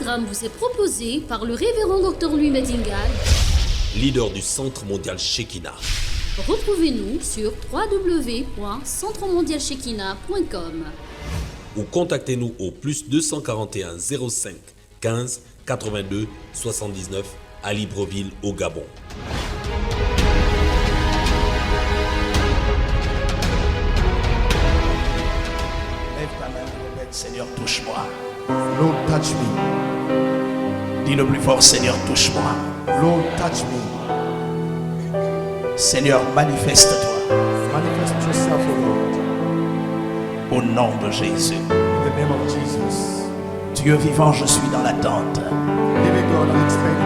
programme vous est proposé par le révérend Dr Louis Medingal, leader du Centre mondial Shekinah. Retrouvez-nous sur www.centremondialshekinah.com ou contactez-nous au plus 241 05 15 82 79 à Libreville au Gabon. Lève ta main, répète, Seigneur, touche-moi. Lord, touch me. Dis le plus fort, Seigneur, touche-moi. Lord, touch me. Seigneur, manifeste-toi. Manifest yourself, O Lord. Au nom de Jésus. In the name of Jesus. Dieu vivant, je suis dans l'attente. Living God, I'm expecting you.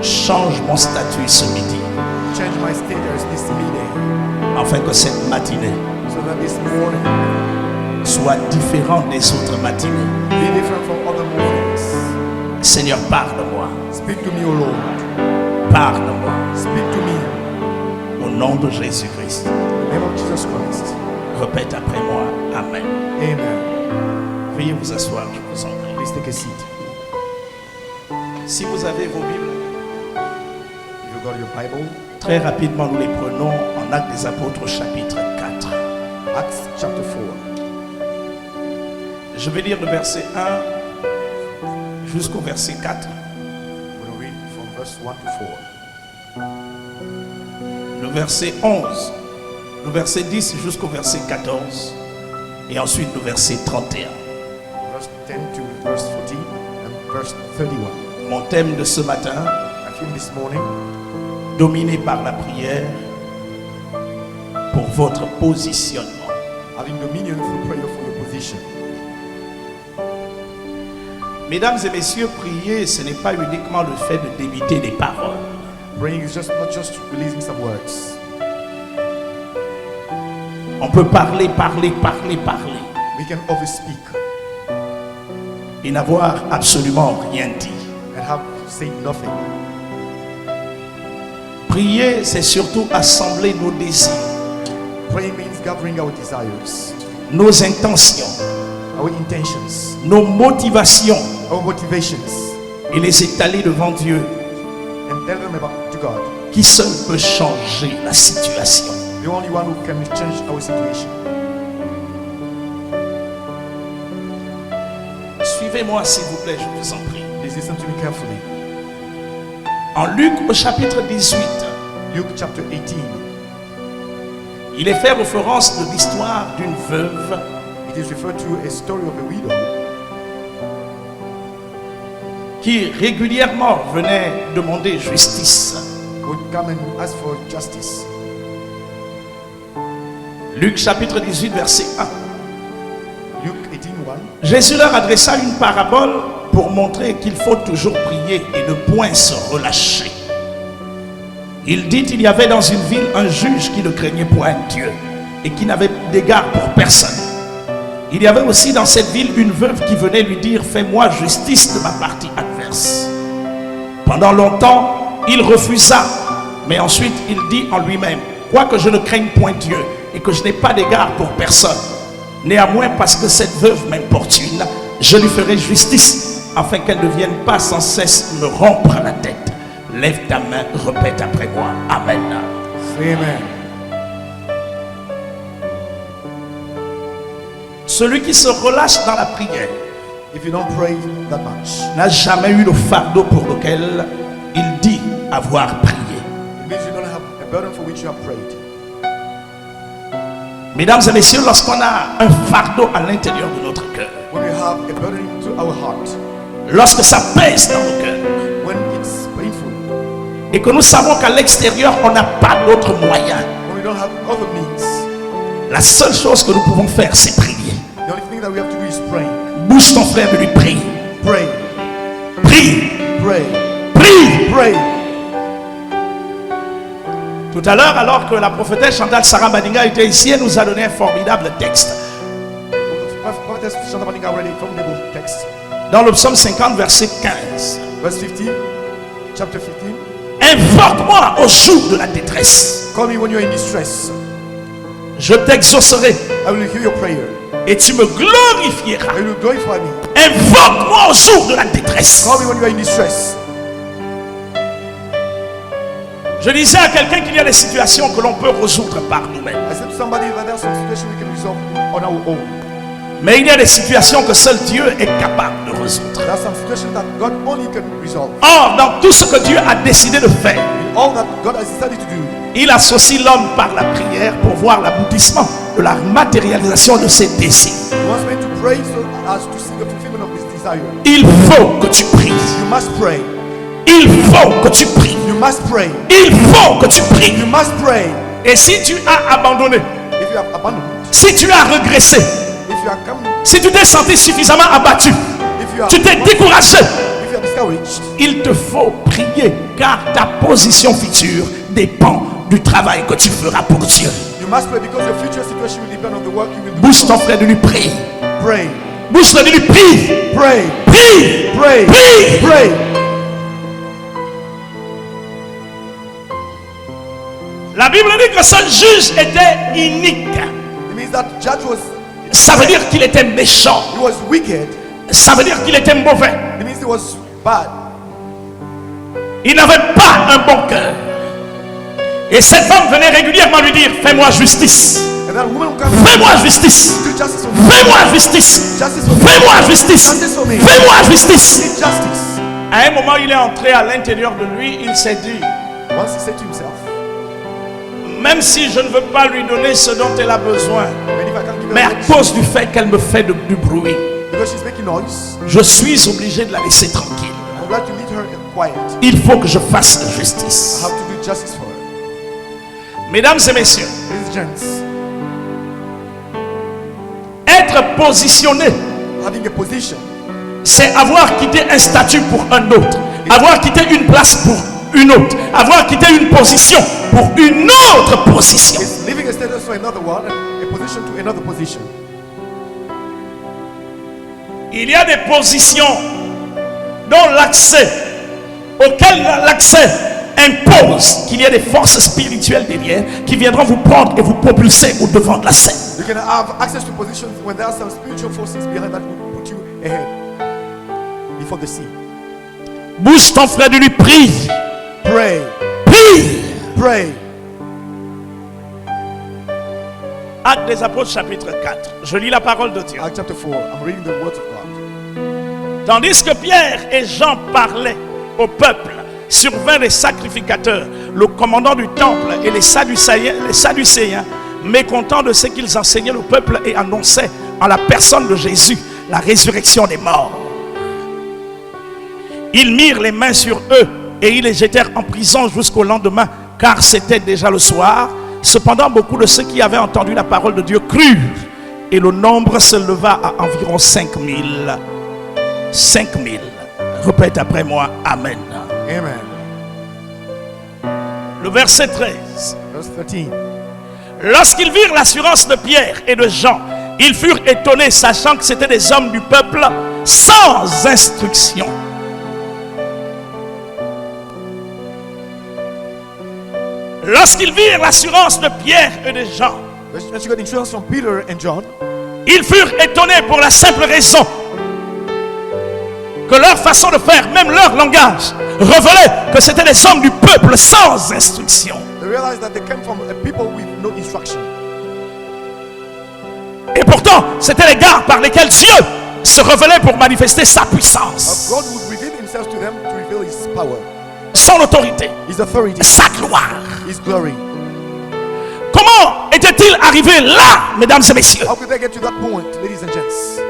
Change mon statut ce midi, Change my status this meeting afin que cette matinée so that this morning soit différente des autres matinées. be different from other mornings. Seigneur, parle-moi. Speak to me, O Lord. Parle-moi. Speak to me. Au nom de Jésus-Christ. In the name of Jesus Christ. Répète après moi. Amen. Amen. Veuillez vous asseoir, je vous en prie. Please take a seat. Si vous avez vos Bibles, If you got your Bible, très rapidement, nous les prenons en Actes des Apôtres, chapitre 4. Acts chapter 4. Je vais lire le verset 1 jusqu'au verset 4. We're going to read from verse 1 to 4. Le verset 11, le verset 10 jusqu'au verset 14. Et ensuite le verset 31. Verse 10 to verse 14 and verse 31. Mon thème de ce matin, I feel this morning, dominé par la prière pour votre positionnement. having dominion through prayer for your position. Mesdames et messieurs, prier, ce n'est pas uniquement le fait de débiter des paroles. Praying is not just releasing some words. On peut parler We can overspeak et n'avoir absolument rien dit. and have said nothing. Prier, c'est surtout assembler nos désirs, Praying means gathering our desires, nos intentions, our intentions, nos motivations our motivations, et les étaler devant Dieu, and tell them about to God. qui seul peut changer la situation. The only one who can change our situation. Suivez-moi s'il vous plaît, je vous en prie. Please listen to me carefully. En Luc au chapitre 18, Luke chapter 18. il est fait référence de l'histoire d'une veuve It is referred to a story of a widow qui régulièrement venait demander justice. who would come and ask for justice. Luc chapitre 18 verset 1. Luke 18:1. Jésus leur adressa une parabole pour montrer qu'il faut toujours prier et ne point se relâcher. Il dit, il y avait dans une ville un juge qui ne craignait point Dieu et qui n'avait d'égard pour personne. Il y avait aussi dans cette ville une veuve qui venait lui dire, fais-moi justice de ma partie adverse. Pendant longtemps, il refusa, mais ensuite il dit en lui-même, quoique je ne craigne point Dieu et que je n'ai pas d'égard pour personne, néanmoins parce que cette veuve m'importune, je lui ferai justice, afin qu'elle ne vienne pas sans cesse me rompre la tête. Lève ta main, répète après moi. Amen. Amen. Celui qui se relâche dans la prière If you don't pray that much, n'a jamais eu le fardeau pour lequel il dit avoir prié. it means you don't have a burden for which you have prayed. Mesdames et messieurs, lorsqu'on a un fardeau à l'intérieur de notre cœur, When we have a burden into our heart, lorsque ça pèse dans nos cœurs, when it's painful, et que nous savons qu'à l'extérieur, on n'a pas d'autre moyen, when we don't have other means, la seule chose que nous pouvons faire, c'est prier. the only thing that we have to do is pray. Bouge ton frère et lui prie. Pray. Prie. Pray. Prie. Pray. Tout à l'heure, alors que la prophétesse Chantal Sarah Badinga était ici, elle nous a donné un formidable texte. Prophetess Chantal Badinga already formidable text. Dans le psaume 50, verset 15. Verse 15, chapter 15. Invoque-moi au jour de la détresse. Call me when you're in distress. Je t'exaucerai I will hear your prayer. et tu me glorifieras. And you will glorify me. Invoque-moi au jour de la détresse. Call me when you are in distress. Je disais à quelqu'un qu'il y a des situations que l'on peut résoudre par nous-mêmes. I said to somebody that there are some situations we can resolve on our own. Mais il y a des situations que seul Dieu est capable de résoudre. There are some situations that God only can resolve. Or, dans tout ce que Dieu a décidé de faire, In all that God has decided to do, il associe l'homme par la prière pour voir l'aboutissement de la matérialisation de ses désirs. He wants me to pray so as to see the fulfillment of his desire. Il faut que tu pries. You must pray. Il faut que tu pries. You must pray. Il faut que tu pries. You must pray. Et si tu as abandonné, If you have abandoned, si tu as régressé, if you are come, si tu t'es senti suffisamment abattu, if you are, tu t'es découragé, if you are discouraged, il te faut prier car ta position future dépend du travail que tu feras pour Dieu. you must pray because your future situation will depend on the work you will do. Bouge ton frère de lui prie. Pray. Bouge-le de lui prie. Pray. Prie. Pray. Prie. Pray. La Bible dit que ce juge était inique. It means that judge was, Ça veut dire qu'il était méchant. he was wicked. Ça veut dire qu'il était mauvais. It means he was bad. Il n'avait pas un bon cœur. Et cette femme venait régulièrement lui dire, fais-moi justice. And that woman will come Fais-moi justice. do justice for me. Fais-moi justice. Justice for me. Fais-moi justice. Justice for me. Fais-moi I justice. need justice. À un moment, il est entré à l'intérieur de lui. Il s'est dit, Once he said to himself, même si je ne veux pas lui donner ce dont elle a besoin, and if I can't give mais her à what cause du fait qu'elle me fait du bruit, because she's making noise, je suis obligé de la laisser tranquille. I'm glad to leave her quiet. Il faut que je fasse I justice. have to do justice for her. Mesdames et messieurs, Ladies and gents, être positionné, having a position c'est avoir quitté un statut pour un autre, avoir quitté une place pour une autre, avoir quitté une position pour une autre position. is leaving a status for another one and a position to another position. Il y a des positions dont l'accès, auquel l'accès impose qu'il y ait des forces spirituelles derrière qui viendront vous prendre et vous propulser au devant de la scène. You can have access to positions when there are some spiritual forces behind that will put you ahead before the scene. Bouge ton frère de lui, prie, Pray. prie. Pray. Actes des Apôtres chapitre 4. Je lis la parole de Dieu. Acts chapter 4. I'm reading the words of God. Tandis que Pierre et Jean parlaient au peuple, survinrent les sacrificateurs, le commandant du temple et les Sadducéens, mécontents de ce qu'ils enseignaient au peuple et annonçaient en la personne de Jésus la résurrection des morts. Ils mirent les mains sur eux et ils les jetèrent en prison jusqu'au lendemain, car c'était déjà le soir. Cependant, beaucoup de ceux qui avaient entendu la parole de Dieu crurent, et le nombre se leva à environ 5000. 5000. Répète après moi, Amen. Amen. Le verset 13. Verse 13. Lorsqu'ils virent l'assurance de Pierre et de Jean, ils furent étonnés, sachant que c'étaient des hommes du peuple sans instruction. Lorsqu'ils virent l'assurance de Pierre et de Jean, When you got insurance from Peter and John, ils furent étonnés pour la simple raison que leur façon de faire, même leur langage, révélait que c'étaient des hommes du peuple sans instruction. they realized that they came from a people with no instruction. Et pourtant, c'étaient les gars par lesquels Dieu se révélait pour manifester sa puissance, God would reveal himself to them to reveal his power, son autorité, his authority, sa gloire. his glory. Comment était-il arrivé là, mesdames et messieurs? How could they get to that point, ladies and gents?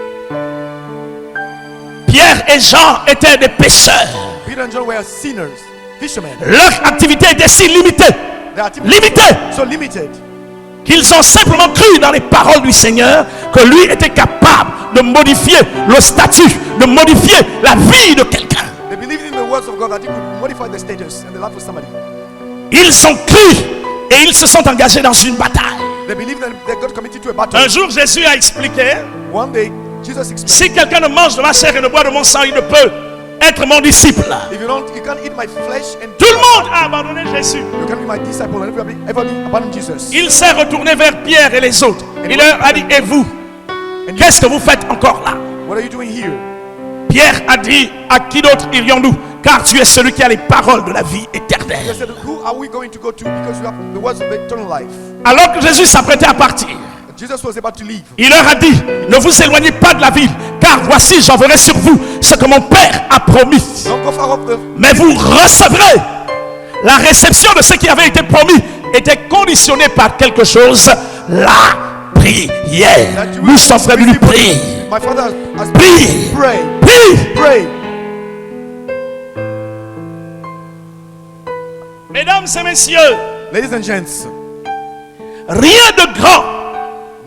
Pierre et Jean étaient des pêcheurs. Peter and John were sinners, fishermen. Leur activité était si limitée, Their activity limitée, so limited qu'ils ont simplement cru dans les paroles du Seigneur que lui était capable de modifier le statut, de modifier la vie de quelqu'un. they believed in the words of God that he could modify the status and the life of somebody. Ils ont cru et ils se sont engagés dans une bataille. They believed that they got committed to a battle. Un jour, Jésus a expliqué, One day, Jesus explained, si quelqu'un ne mange de ma chair et ne boit de mon sang, il ne peut être mon disciple. if you can't eat my flesh and Tout le monde a abandonné Jésus. you can be my disciple, and everybody abandon Jesus. Il s'est retourné vers Pierre et les autres. Il leur a dit, et vous? Qu'est-ce que vous faites encore là? What are you doing here? Pierre a dit, à qui d'autre irions-nous? Car tu es celui qui a les paroles de la vie He éternelle. said, who are we going to go to? Because you have the words of eternal life. Alors que Jésus s'apprêtait à partir, Jesus was about to leave. il leur a dit, ne vous éloignez pas de la ville, car voici, j'enverrai sur vous ce que mon Père a promis. Don't go far off the. Mais vous recevrez. La réception de ce qui avait été promis était conditionnée par quelque chose, la prière. That you Nous will sommes venus receive what prier. My Father has Prie. pray. Prie. Pray. Mesdames et messieurs, Ladies and gents, rien de grand,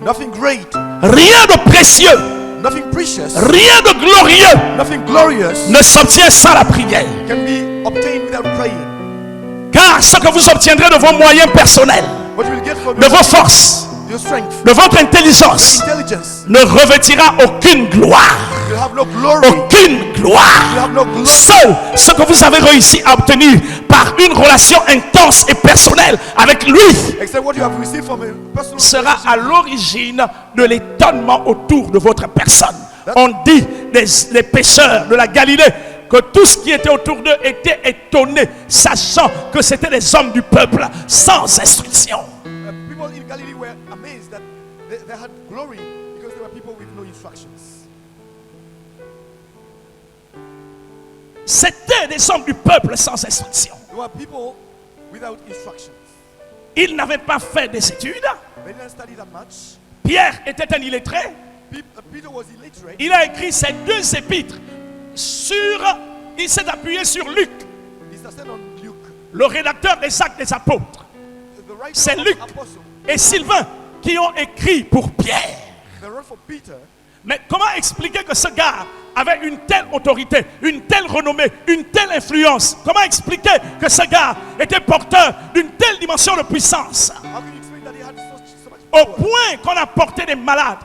nothing great, rien de précieux, nothing precious, rien de glorieux nothing glorious ne s'obtient sans la prière. can be obtained without praying. Car ce que vous obtiendrez de vos moyens personnels, What you will get from de vos forces, your strength, de votre intelligence, intelligence, ne revêtira aucune gloire. you have no glory. Aucune gloire. You have no glory. Seul ce que vous avez réussi à obtenir par une relation intense et personnelle avec lui Except what you have received from a personal sera à relationship. l'origine de l'étonnement autour de votre personne. On dit les pécheurs de la Galilée que tout ce qui était autour d'eux était étonné, sachant que c'était des hommes du peuple sans instruction. People in Galilee were amazed that they had glory because they were people with no instructions. C'était des hommes du peuple sans instruction. They were people without instructions. Ils n'avaient pas fait des études. They didn't study that much. Pierre était un illettré. Peter was illiterate. Il a écrit ces deux épîtres il s'est appuyé sur Luc, He started on Luke. le rédacteur des Actes des Apôtres, The writer C'est of Luc. Apostle. et Sylvain qui ont écrit pour Pierre. They wrote for Peter. Mais comment expliquer que ce gars avait une telle autorité, une telle renommée, une telle influence? Comment expliquer que ce gars était porteur d'une telle dimension de puissance, How can you explain that he had so much au power? point qu'on a porté des malades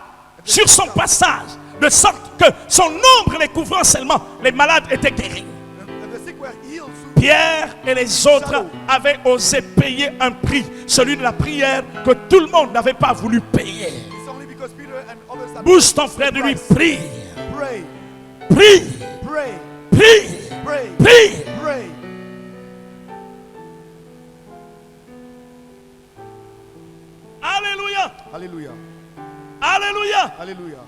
sur son passage, de sorte que son ombre les couvrant seulement, les malades étaient guéris? And the sick were healed through Pierre et les autres avaient osé payer un prix, celui de la prière que tout le monde n'avait pas voulu payer. It's only because Peter and others had Bouge ton frère de lui, prie, pray, prie, pray, prie, pray, prie. pray. Alléluia, Hallelujah. alléluia. Hallelujah.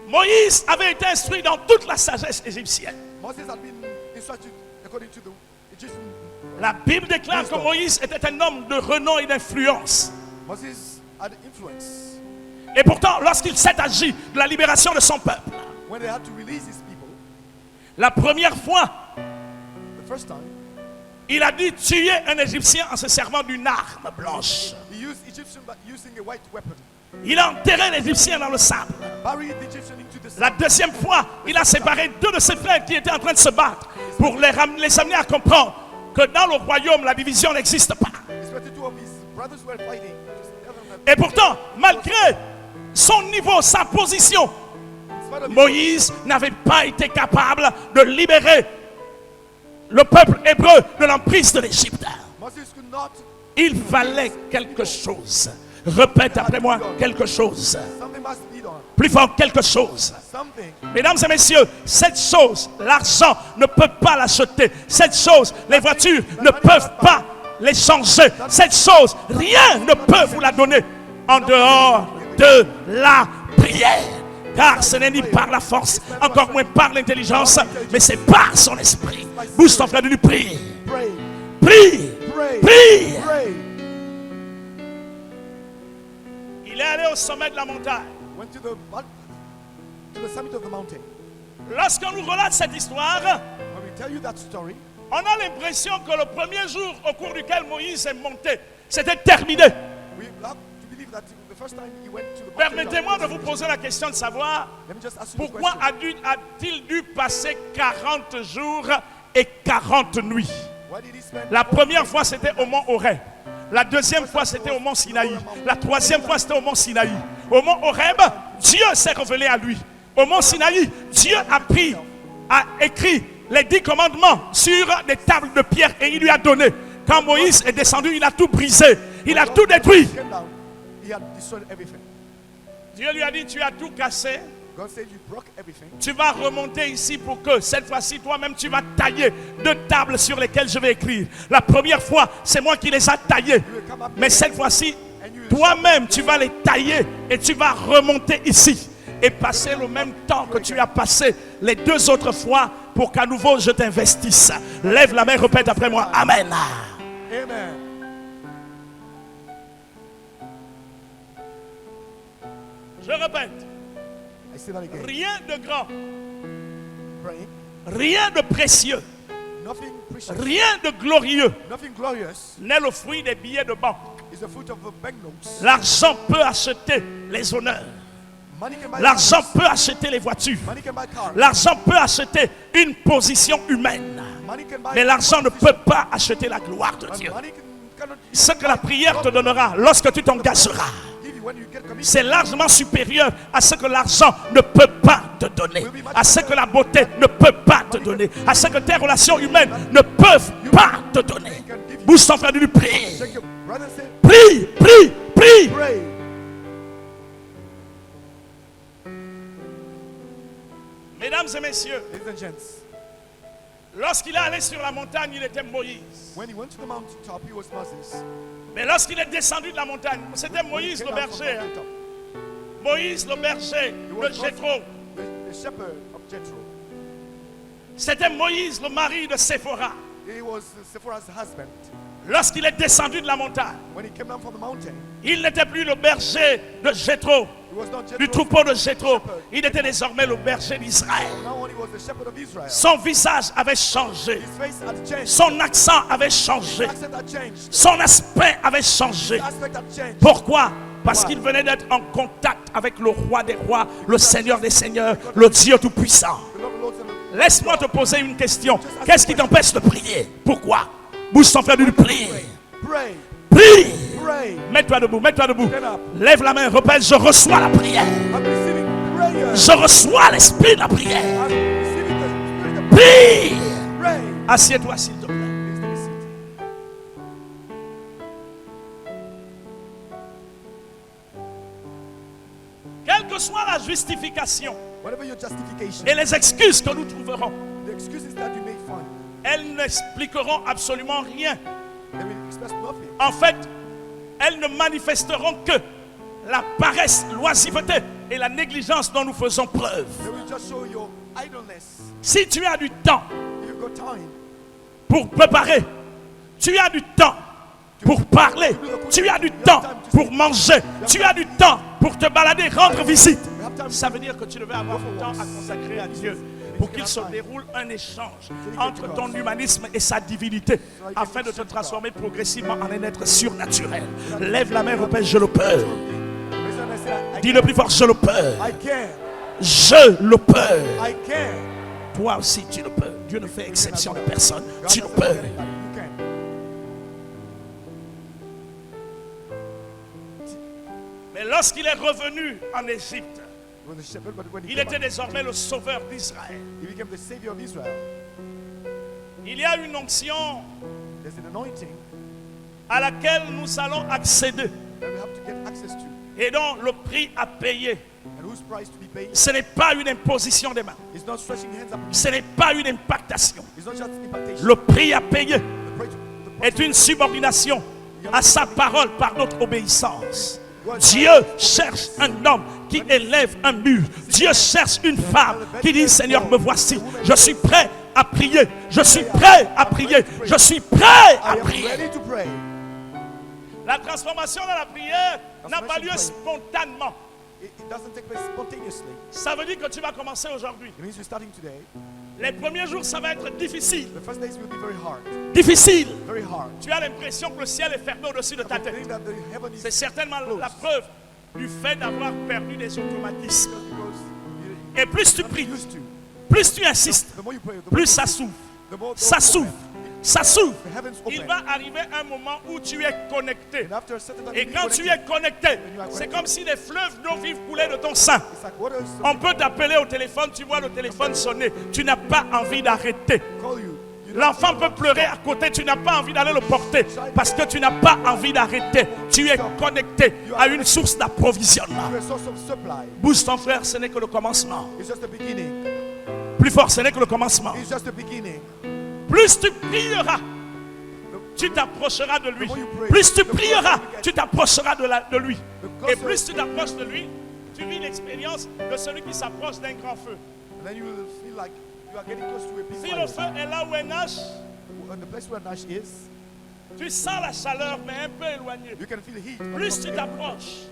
Moïse avait été instruit dans toute la sagesse égyptienne. Moses had been instructed according to the Egyptian. La Bible déclare que Moïse était un homme de renom et d'influence. Moses had influence. Et pourtant, lorsqu'il s'est agi de la libération de son peuple, When they had to release his people, la première fois, the first time, il a dû tuer un Égyptien en se servant d'une arme blanche. he used Egyptian but using a white weapon. Il a enterré l'Égyptien dans le sable. Buried the Egyptian into the La deuxième fois, il a séparé deux de ses frères qui étaient en train de se battre pour les amener à comprendre que dans le royaume, la division n'existe pas. His 22 of his brothers were fighting. Just tell them that Et pourtant, malgré son niveau, sa position, in spite of his- Moïse n'avait pas été capable de libérer le peuple hébreu de l'emprise de l'Égypte. Moses could not. Il fallait quelque chose. Répète après moi, quelque chose. Something must be done. Plus fort, quelque chose. Something. Mesdames et messieurs, cette chose, l'argent ne peut pas l'acheter. Cette chose, les voitures ne peuvent pas les changer. Cette chose, rien ne peut vous la donner en dehors de la prière. Car ce n'est ni par la force, encore moins par l'intelligence, mais c'est par son esprit. Bouge ton frère de lui, prie. Pray. Prie. Pray. Prie. Pray. Il est allé au sommet de la montagne. Went to the summit of the mountain. Lorsqu'on nous relate cette histoire, When we tell you that story, on a l'impression que le premier jour au cours duquel Moïse est monté, c'était terminé. we have to believe that the first time he went to the mountain, Permettez-moi de vous poser la question de savoir let me just ask you the pourquoi question. a-t-il dû passer 40 jours et 40 nuits? Why did he spend La première fois, c'était au mont Horeb. La deuxième fois, c'était au mont Sinaï. La troisième fois, c'était au mont Sinaï. Au mont Horeb, Dieu s'est révélé à lui. Au mont Sinaï, Dieu a écrit les 10 commandements sur des tables de pierre et il lui a donné. Quand Moïse est descendu, il a tout brisé. Il a tout détruit. He came down, he had destroyed everything. Dieu lui a dit, tu as tout cassé. God said you broke everything. Tu vas remonter ici pour que cette fois-ci, toi-même, tu vas tailler 2 tables sur lesquelles je vais écrire. La première fois, c'est moi qui les ai taillées. Mais cette fois-ci, toi-même, tu vas les tailler et tu vas remonter ici. Et passer le même temps que tu as passé les 2 autres fois pour qu'à nouveau je t'investisse. Lève la main, répète après moi. Amen. Amen. Je répète. I say that again. Rien de grand, Praying. rien de précieux, Nothing precious. rien de glorieux Nothing glorious n'est le fruit des billets de banque. is the fruit of the banknotes. L'argent peut acheter les honneurs. Money can buy L'argent houses. peut acheter les voitures. Money can buy cars. L'argent peut acheter une position humaine. Money can buy Mais l'argent ne peut pas acheter la gloire de Dieu. Money cannot Ce que la prière te donnera lorsque tu t'engageras, give you when you get committed. c'est largement supérieur à ce que l'argent ne peut pas te donner, à ce que la beauté ne peut pas te donner, à ce que tes relations humaines ne peuvent pas te donner. Bouge ton frère, lui prie. Shake your brother and say, Prie, prie, prie. pray. Mesdames et messieurs, Ladies and gents, lorsqu'il est allé sur la montagne, il était Moïse. when he went to the mountaintop, he was Moses. Mais lorsqu'il est descendu de la montagne, c'était Moïse He le came down from the berger. Hein. mountaintop. Moïse le berger He de was Jéthro. the shepherd of Jethro. C'était Moïse le mari de Séphora. He was Sephorah's husband. Lorsqu'il est descendu de la montagne, When he came down from the mountain, il n'était plus le berger de Jéthro, he was not du Jethro's troupeau de Jéthro. shepherd. Il était désormais le berger d'Israël. Now he was the shepherd of Israel. Son visage avait changé. His face had changed. Son accent avait changé. His accent had changed. Son aspect avait changé. His aspect had changed. Pourquoi? Parce qu'il venait d'être en contact avec le roi des rois, le Seigneur des seigneurs, le Dieu tout-puissant. The Lord of Lords and the Laisse-moi te poser une question. Qu'est-ce qui t'empêche de prier? Pourquoi? Bouge ton frère de lui prier. pray, Prie. pray. Mets-toi debout, mets-toi debout. Stand up. Lève la main, répète, je reçois la prière. I'm receiving prayer. Je reçois l'esprit de la prière. I'm receiving the spirit of Prie. pray. Assieds-toi s'il te plaît. Please take a seat. Quelle que soit la justification Whatever your justification, et les excuses que nous trouverons, the excuses that you may find, elles n'expliqueront absolument rien. they will express nothing. En fait, elles ne manifesteront que la paresse, l'oisiveté et la négligence dont nous faisons preuve. They will just show your idleness. Si tu as du temps If you've got time, pour préparer, tu as du temps pour parler, tu as du temps pour manger, tu as du temps pour te balader, rendre visite. Ça veut dire que tu devais avoir du temps à consacrer à Dieu pour qu'il se déroule un échange entre ton humanisme et sa divinité afin de te transformer progressivement en un être surnaturel. Lève la main, répète, je le peux. raise your hand and say, Dis le plus fort, je le peux. I can. Je le peux. I can. Toi aussi, tu le peux. Dieu ne fait exception de personne. God Tu le doesn't peux. want anybody. You can. Mais lorsqu'il est revenu en Égypte, He was a shepherd, but when he il came était back, désormais le sauveur d'Israël. he became the savior of Israel. Il y a une onction There's an anointing à laquelle nous allons accéder that we have to get access to, et dont le prix à payer. and whose price to be paid. Ce n'est pas une imposition des mains. It's not stretching hands up. Ce n'est pas une impactation. It's not just impartation. Le prix à payer The price est une subordination à sa parole par notre obéissance. Dieu cherche un homme qui élève un mur. Dieu cherche une femme qui dit, Seigneur, me voici. Je suis prêt à prier. Je suis prêt à prier. Je suis prêt à I am prier. ready to pray. La transformation dans la prière n'a pas lieu spontanément. It doesn't take place spontaneously. Ça veut dire que tu vas commencer aujourd'hui. It means you're starting today. Les premiers jours, ça va être difficile. The first days will be very hard. Difficile. Very hard. Tu as l'impression que le ciel est fermé au-dessus de ta You tête. think that the heaven is C'est certainement la preuve du fait d'avoir perdu des automatismes. because Et plus tu you're pries, not used to. plus tu insistes, The more you pray, the more plus ça s'ouvre. the more Ça s'ouvre. Ça s'ouvre. the heavens Il open. va arriver un moment où tu es connecté. And after a certain time, Et you quand be tu connected. es connecté, c'est comme si des fleuves d'eau vive coulaient de ton sein. It's like what else? On peut t'appeler au téléphone, tu vois le téléphone sonner. Tu n'as pas envie d'arrêter. Call you. You L'enfant peut pleurer à côté, tu n'as pas envie d'aller le porter parce que tu n'as pas envie d'arrêter. Tu es connecté à une source d'approvisionnement. To a source of supply. Bouge ton frère, ce n'est que le commencement. It's just the beginning. Plus fort, ce n'est que le commencement. It's just the beginning. Plus tu prieras, tu t'approcheras de lui. Plus tu prieras, tu t'approcheras de lui. Et plus tu t'approches de lui, tu vis l'expérience de celui qui s'approche d'un grand feu. And then you will feel like you are getting close to a big Si le fire. feu est là où est Nash, And the place where Nash is, tu sens la chaleur mais un peu éloignée. you can feel heat. Plus tu t'approches,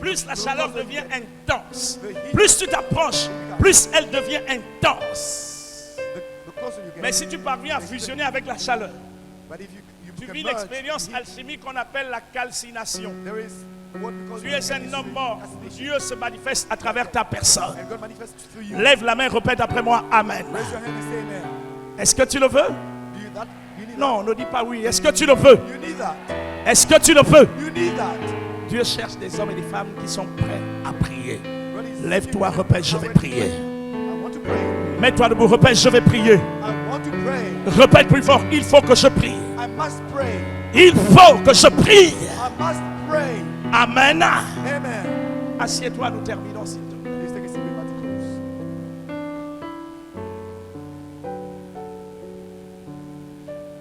plus la chaleur devient intense. Plus tu t'approches, plus elle devient intense. The closer you get. Mais si tu parviens à fusionner avec la chaleur, But if you tu can vis merge l'expérience heat, alchimique qu'on appelle la calcination. there is what we call Tu es un homme mort. calcination. Dieu se manifeste à travers ta personne. And God manifests through you. Lève la main, répète après moi, Amen. Raise your hand and say amen. Est-ce que tu le veux? Do you that? You need Non, ne dis pas oui. Est-ce que tu le veux? that? You need that. Est-ce que tu le veux? You need that. Dieu cherche des hommes et des femmes qui sont prêts à prier. God is Lève-toi, seeking répète, je vais prier. I want to pray. Mets-toi debout, répète, je vais prier. I want to pray. Répète plus fort, il faut que je prie. I must pray. Il faut que je prie. I must pray. Amen. Amen. Assieds-toi, nous terminons s'il te plaît. Please take a seat. We're about to close.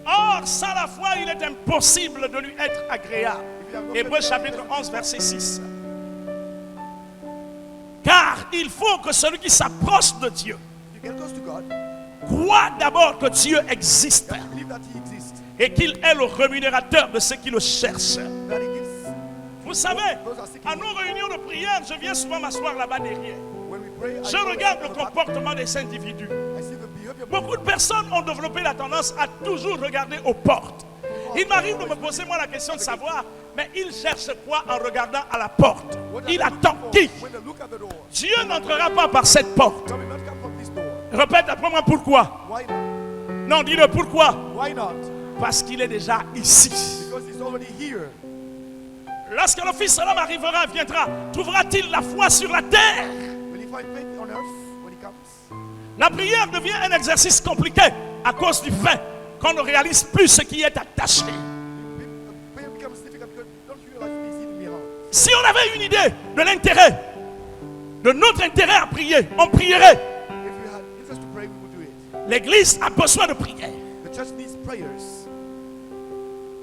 Or, sans la foi, il est impossible de lui être agréable. Hébreux chapitre 11, verset 6. Car il faut que celui qui s'approche de Dieu You get close to God. croit d'abord que Dieu existe Believe that He exists. et qu'il est le rémunérateur de ceux qui le cherchent. That He gives. Vous savez, à nos réunions de prière, je viens souvent m'asseoir là-bas derrière. When we pray, Je regarde le comportement des individus. I see the behavior. Beaucoup de personnes ont développé la tendance à toujours regarder aux portes. Il m'arrive de me poser moi la question de savoir, mais il cherche quoi en regardant à la porte? What are Il they attend looking qui? for when they look at the door? Dieu n'entrera pas par cette porte. God will not come from this door. Répète après moi pourquoi. Why not? Non, dis-le pourquoi. Why not? Parce qu'il est déjà ici. Because He's already here. Lorsque le Fils de l'homme arrivera, viendra, trouvera-t-il la foi sur la terre? Will He find faith on earth when He comes? La prière devient un exercice compliqué à cause du fait qu'on ne réalise plus ce qui est attaché. Prayer becomes difficult because don't you realize it's easy behind? Si on avait une idée de l'intérêt, de notre intérêt à prier, on prierait. If we had interest to pray, we would do it. L'Église a besoin de prier. The church needs prayers.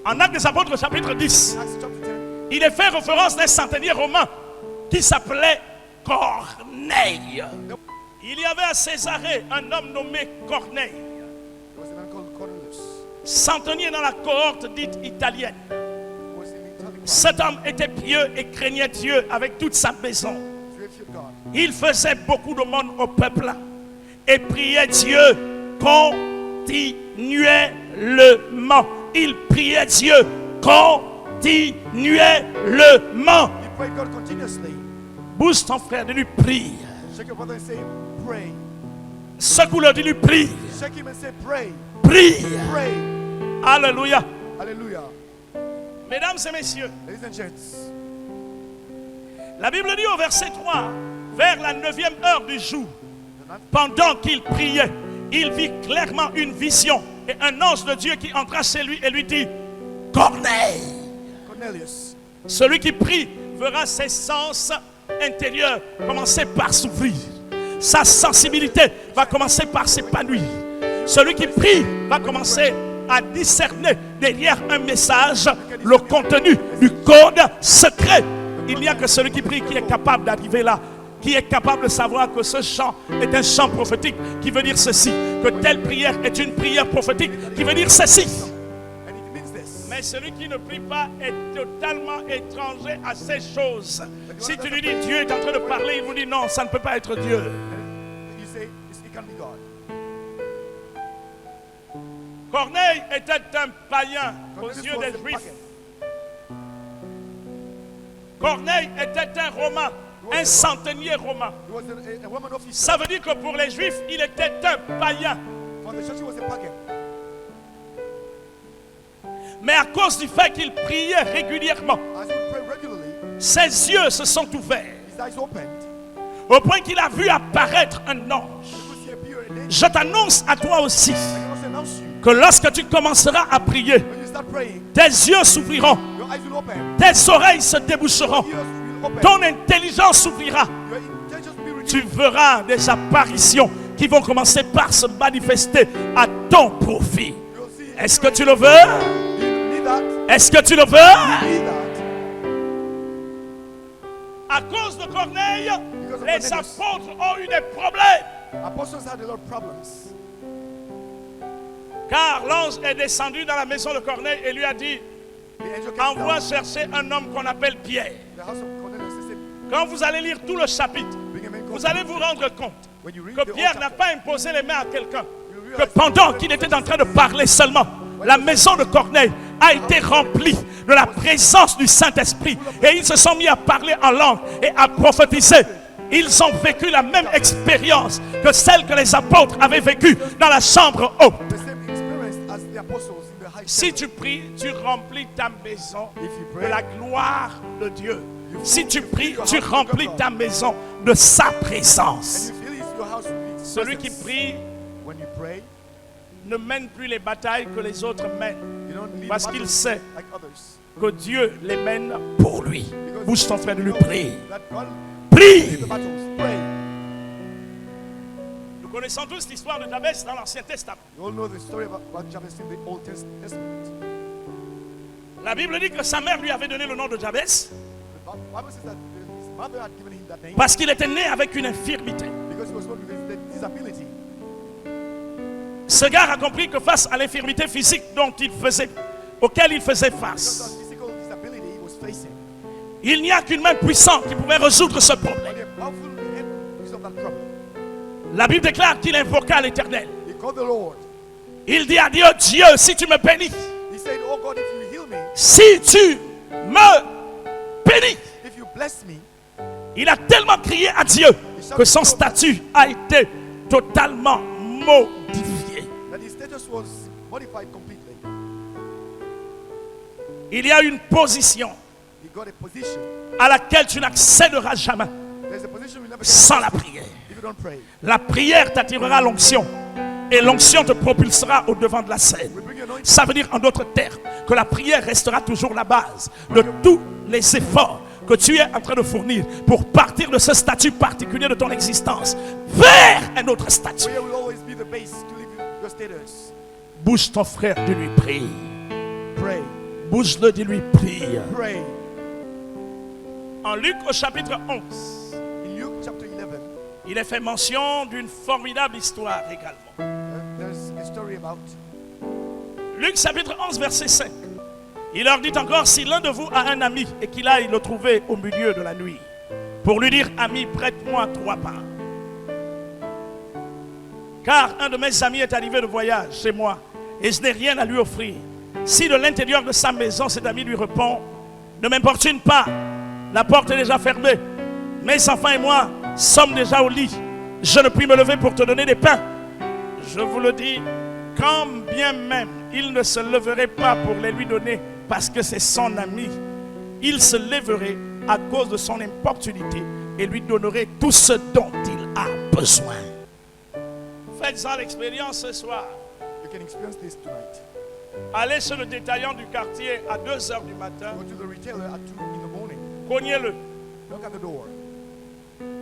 En Actes des Apôtres, chapitre 10, Acts chapter 10. il est fait référence d'un centenier romain qui s'appelait Corneille. Il y avait à Césarée un homme nommé Corneille, There was a man called Cornelius. centenier dans la cohorte dite italienne. Who was in Italian ground. Cet homme était pieux et craignait Dieu avec toute sa maison. He feared God. Il faisait beaucoup de monde au peuple et priait Dieu continuellement. Il priait Dieu continuellement. He prayed God continuously. Bouge ton frère, dis-lui prie. Shake your brother and say, pray. Secoue-le, dis-lui prie. Shake him and say, pray. Prie. Pray. Alléluia. Hallelujah. Mesdames et messieurs, Ladies and gents, la Bible dit au verset 3, vers la 9e heure du jour, pendant qu'il priait, il vit clairement une vision et un ange de Dieu qui entra chez lui et lui dit, Corneille. Cornelius. Celui qui prie verra ses sens intérieurs commencer par s'ouvrir. Sa sensibilité va commencer par s'épanouir. Celui qui prie va commencer à discerner derrière un message le contenu du code secret. Il n'y a que celui qui prie qui est capable d'arriver là, qui est capable de savoir que ce chant est un chant prophétique qui veut dire ceci, que telle prière est une prière prophétique qui veut dire ceci. And it means this. Mais celui qui ne prie pas est totalement étranger à ces choses. Si tu lui dis Dieu est en train de parler, il vous dit non, ça ne peut pas être Dieu. And you say, it can't be God. Corneille était un païen aux Cornelius yeux was des a Juifs. pagan. Corneille était un Romain, un centenier romain. He was a Roman officer. Ça veut dire que pour les Juifs, il était un païen. For the church, he was a pagan. Mais à cause du fait qu'il priait régulièrement, As he would pray regularly, ses yeux se sont ouverts his eyes opened. au point qu'il a vu apparaître un ange. He could see appear an angel. Je t'annonce à toi aussi I can also announce you que lorsque tu commenceras à prier, when you start praying, tes yeux s'ouvriront, your eyes will open, tes oreilles se déboucheront, your ears will open, ton intelligence s'ouvrira. your intelligence will be renewed. Tu verras des apparitions qui vont commencer par se manifester à ton profit. You'll see. Est-ce que tu le veux? You need that. Est-ce que tu le veux? You need that. À cause de Corneille, Because of les Cornelius. apôtres ont eu des problèmes. Apostles had a lot of problems. Car l'ange est descendu dans la maison de Corneille et lui a dit, The angel came envoie down chercher un homme qu'on appelle Pierre. the house of Cornelius. He said, Quand vous allez lire tout le chapitre, bring him in. vous allez vous rendre compte When you read que the Pierre whole n'a chapter, pas imposé les mains à quelqu'un. you Que realize pendant qu'il était en train de parler seulement, la maison de Corneille a été remplie de la présence du Saint-Esprit. Et ils se sont mis à parler en langue et à prophétiser. Ils ont vécu la même expérience que celle que les apôtres avaient vécue dans la chambre haute. the same experience as the apostles in the high Si temple. tu pries, tu remplis ta maison If you de pray, la gloire de Dieu. Si tu pries, tu remplis ta maison de sa and présence. you fill your house with His Celui qui presence. prie When you pray, ne mène plus les batailles que les autres mènent, you don't lead parce qu'il battles sait like others. que Dieu les mène pour lui. Because Bouge ton frère de lui, you know prie. that God Prie. leads the battles. Pray. Nous connaissons tous l'histoire de Jabès dans l'Ancien Testament. You all know the story about Jabez in the Old Testament. La Bible dit que sa mère lui avait donné le nom de Jabès The Bible says that his mother had given him that name parce qu'il était né avec une infirmité. because he was born with a disability. Ce gars a compris que face à l'infirmité physique auquel il faisait Because face, of physical disability he was facing. il n'y a qu'une main puissante qui pouvait résoudre ce But problème. a powerful hand resolved that problem. La Bible déclare qu'il invoqua l'Éternel. He called the Lord. Il dit à Dieu, Dieu, si tu me bénis, He said, "Oh God, if you heal me, si tu me bénis. if you bless me," Il a tellement crié à Dieu que son statut a été totalement modifié. that his status was modified completely. Il y a une position He got a position. à laquelle tu n'accéderas jamais There's a position you never get sans la prière. if you don't pray. La prière t'attirera à l'onction et l'onction te propulsera au devant de la scène. We bring your anointing. Ça veut dire en d'autres termes que la prière restera toujours la base de tous les efforts que tu es en train de fournir pour partir de ce statut particulier de ton existence vers un autre statut. Prayer will always be the base to live your status. Bouge ton frère, dis-lui prie. Pray. Bouge-le, dis-lui prie. Pray. En Luc au chapitre 11, In Luke chapter 11, il est fait mention d'une formidable histoire également. there's a story about Luc chapitre 11 verset 5. Il leur dit encore, si l'un de vous a un ami et qu'il aille le trouver au milieu de la nuit, pour lui dire, ami, prête-moi 3 pains. Car un de mes amis est arrivé de voyage chez moi et je n'ai rien à lui offrir. Si de l'intérieur de sa maison cet ami lui répond, ne m'importune pas, la porte est déjà fermée, mes enfants et moi sommes déjà au lit, je ne puis me lever pour te donner des pains. Je vous le dis, quand bien même il ne se leverait pas pour les lui donner parce que c'est son ami, il se lèverait à cause de son importunité et lui donnerait tout ce dont il a besoin. Faites-en l'expérience ce soir. you can experience this tonight. Allez chez le détaillant du quartier à 2 h du matin, Go to the retailer at 2 in the morning. cognez-le. Knock at the door.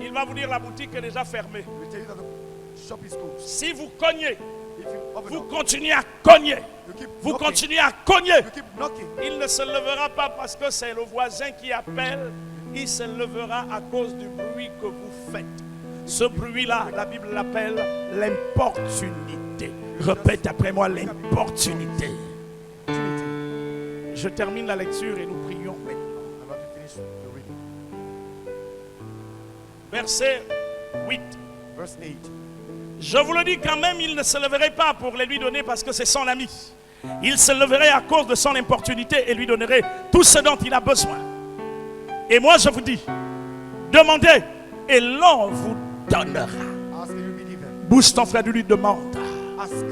Il va vous dire la boutique est déjà fermée. He will tell you that the shop is closed. Si vous cognez, If you open vous up, continuez à cogner. you keep Vous knocking. continuez à cogner. You keep knocking. Il ne se lèvera pas parce que c'est le voisin qui appelle. Il se lèvera à cause du bruit que vous faites. Ce bruit-là, la Bible l'appelle l'importunité. Répète après moi, l'importunité. Trinity. Je termine la lecture et nous prions maintenant. I'm about to finish the reading. Verset 8. Verse 8. Je vous le dis quand même, il ne se leverait pas pour les lui donner parce que c'est son ami. Il se leverait à cause de son importunité et lui donnerait tout ce dont il a besoin. Et moi je vous dis, demandez et l'on vous donnera. Ask and you'll be given. Bouge ton frère, lui demande. Ask.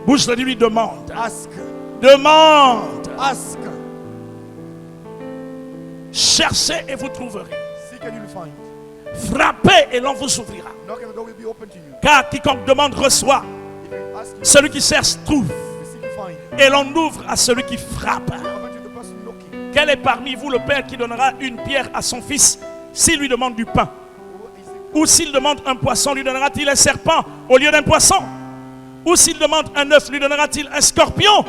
Bouge lui demande. Ask. Demande. Ask. Cherchez et vous trouverez. Seek and you'll find. Frappez et l'on vous ouvrira. Knock and the door will be open to you. Car quiconque demande reçoit. If you Ask you, Celui qui cherche trouve. you seek, you find. Et l'on ouvre à celui qui frappe. Open to the person knocking. Quel est parmi vous le père qui donnera une pierre à son fils s'il lui demande du pain? Ou s'il demande un poisson, lui donnera-t-il un serpent au lieu d'un poisson? Ou s'il demande un œuf, lui donnera-t-il un scorpion?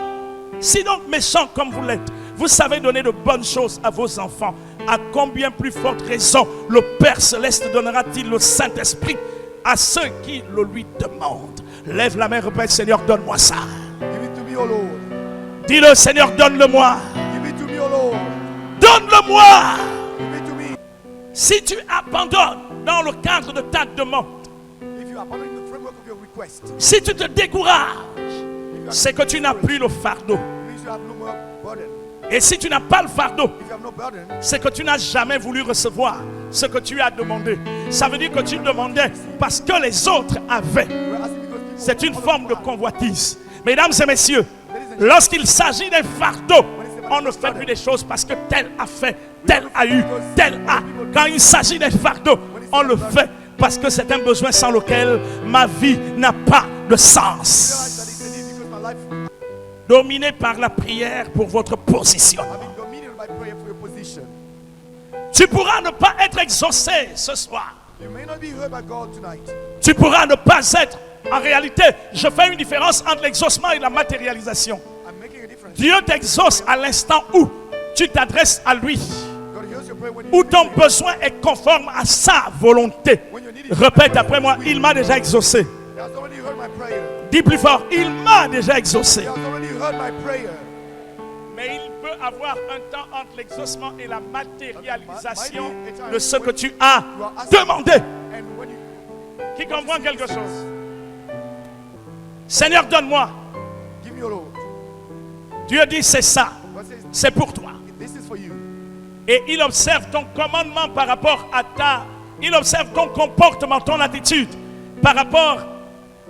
Si donc méchant comme vous l'êtes, vous savez donner de bonnes choses à vos enfants, à combien plus forte raison le Père Céleste donnera-t-il le Saint-Esprit à ceux qui le lui demandent? Lève la main, répète, Seigneur, donne-moi ça. Give it to me, O Lord. Dis-le, Seigneur, donne-le-moi. Give it to me, O Lord. Donne-le-moi. Give it to me. Si tu abandonnes dans le cadre de ta demande, If you abandon the framework of your request, si tu te décourages, c'est que tu n'as plus le fardeau. it means you have no more burden. Et si tu n'as pas le fardeau, If you have no burden, c'est que tu n'as jamais voulu recevoir ce que tu as demandé. Ça veut dire que tu demandais parce que les autres avaient. we're asking because people C'est une follow forme the de plan. convoitise. Mesdames et messieurs, lorsqu'il s'agit d'un fardeau, on ne fait plus des choses parce que tel a fait, tel a eu, tel a. Quand il s'agit d'un fardeau, on le fait parce que c'est un besoin sans lequel ma vie n'a pas de sens. That is the need because my life Dominé par la prière pour votre position. I've been dominated by prayer for your position. Tu pourras ne pas être exaucé ce soir. You may not be heard by God tonight. Tu pourras ne pas être. En réalité, je fais une différence entre l'exaucement et la matérialisation. I'm making a difference. Dieu t'exauce à l'instant où tu t'adresses à lui, God hears your prayer when où you ton besoin est conforme à sa volonté. Répète après moi, il m'a déjà exaucé. He has already heard my prayer. Dis plus fort, il m'a déjà exaucé. He has already heard my prayer. Mais il peut avoir un temps entre l'exaucement et la matérialisation de ce que tu as demandé. And when you Qui comprend quelque chose? Seigneur, donne-moi. give me your Lord, Dieu dit, c'est ça, God says, c'est pour toi. this is for you. Et il observe ton commandement par rapport à il observe ton comportement, ton attitude par rapport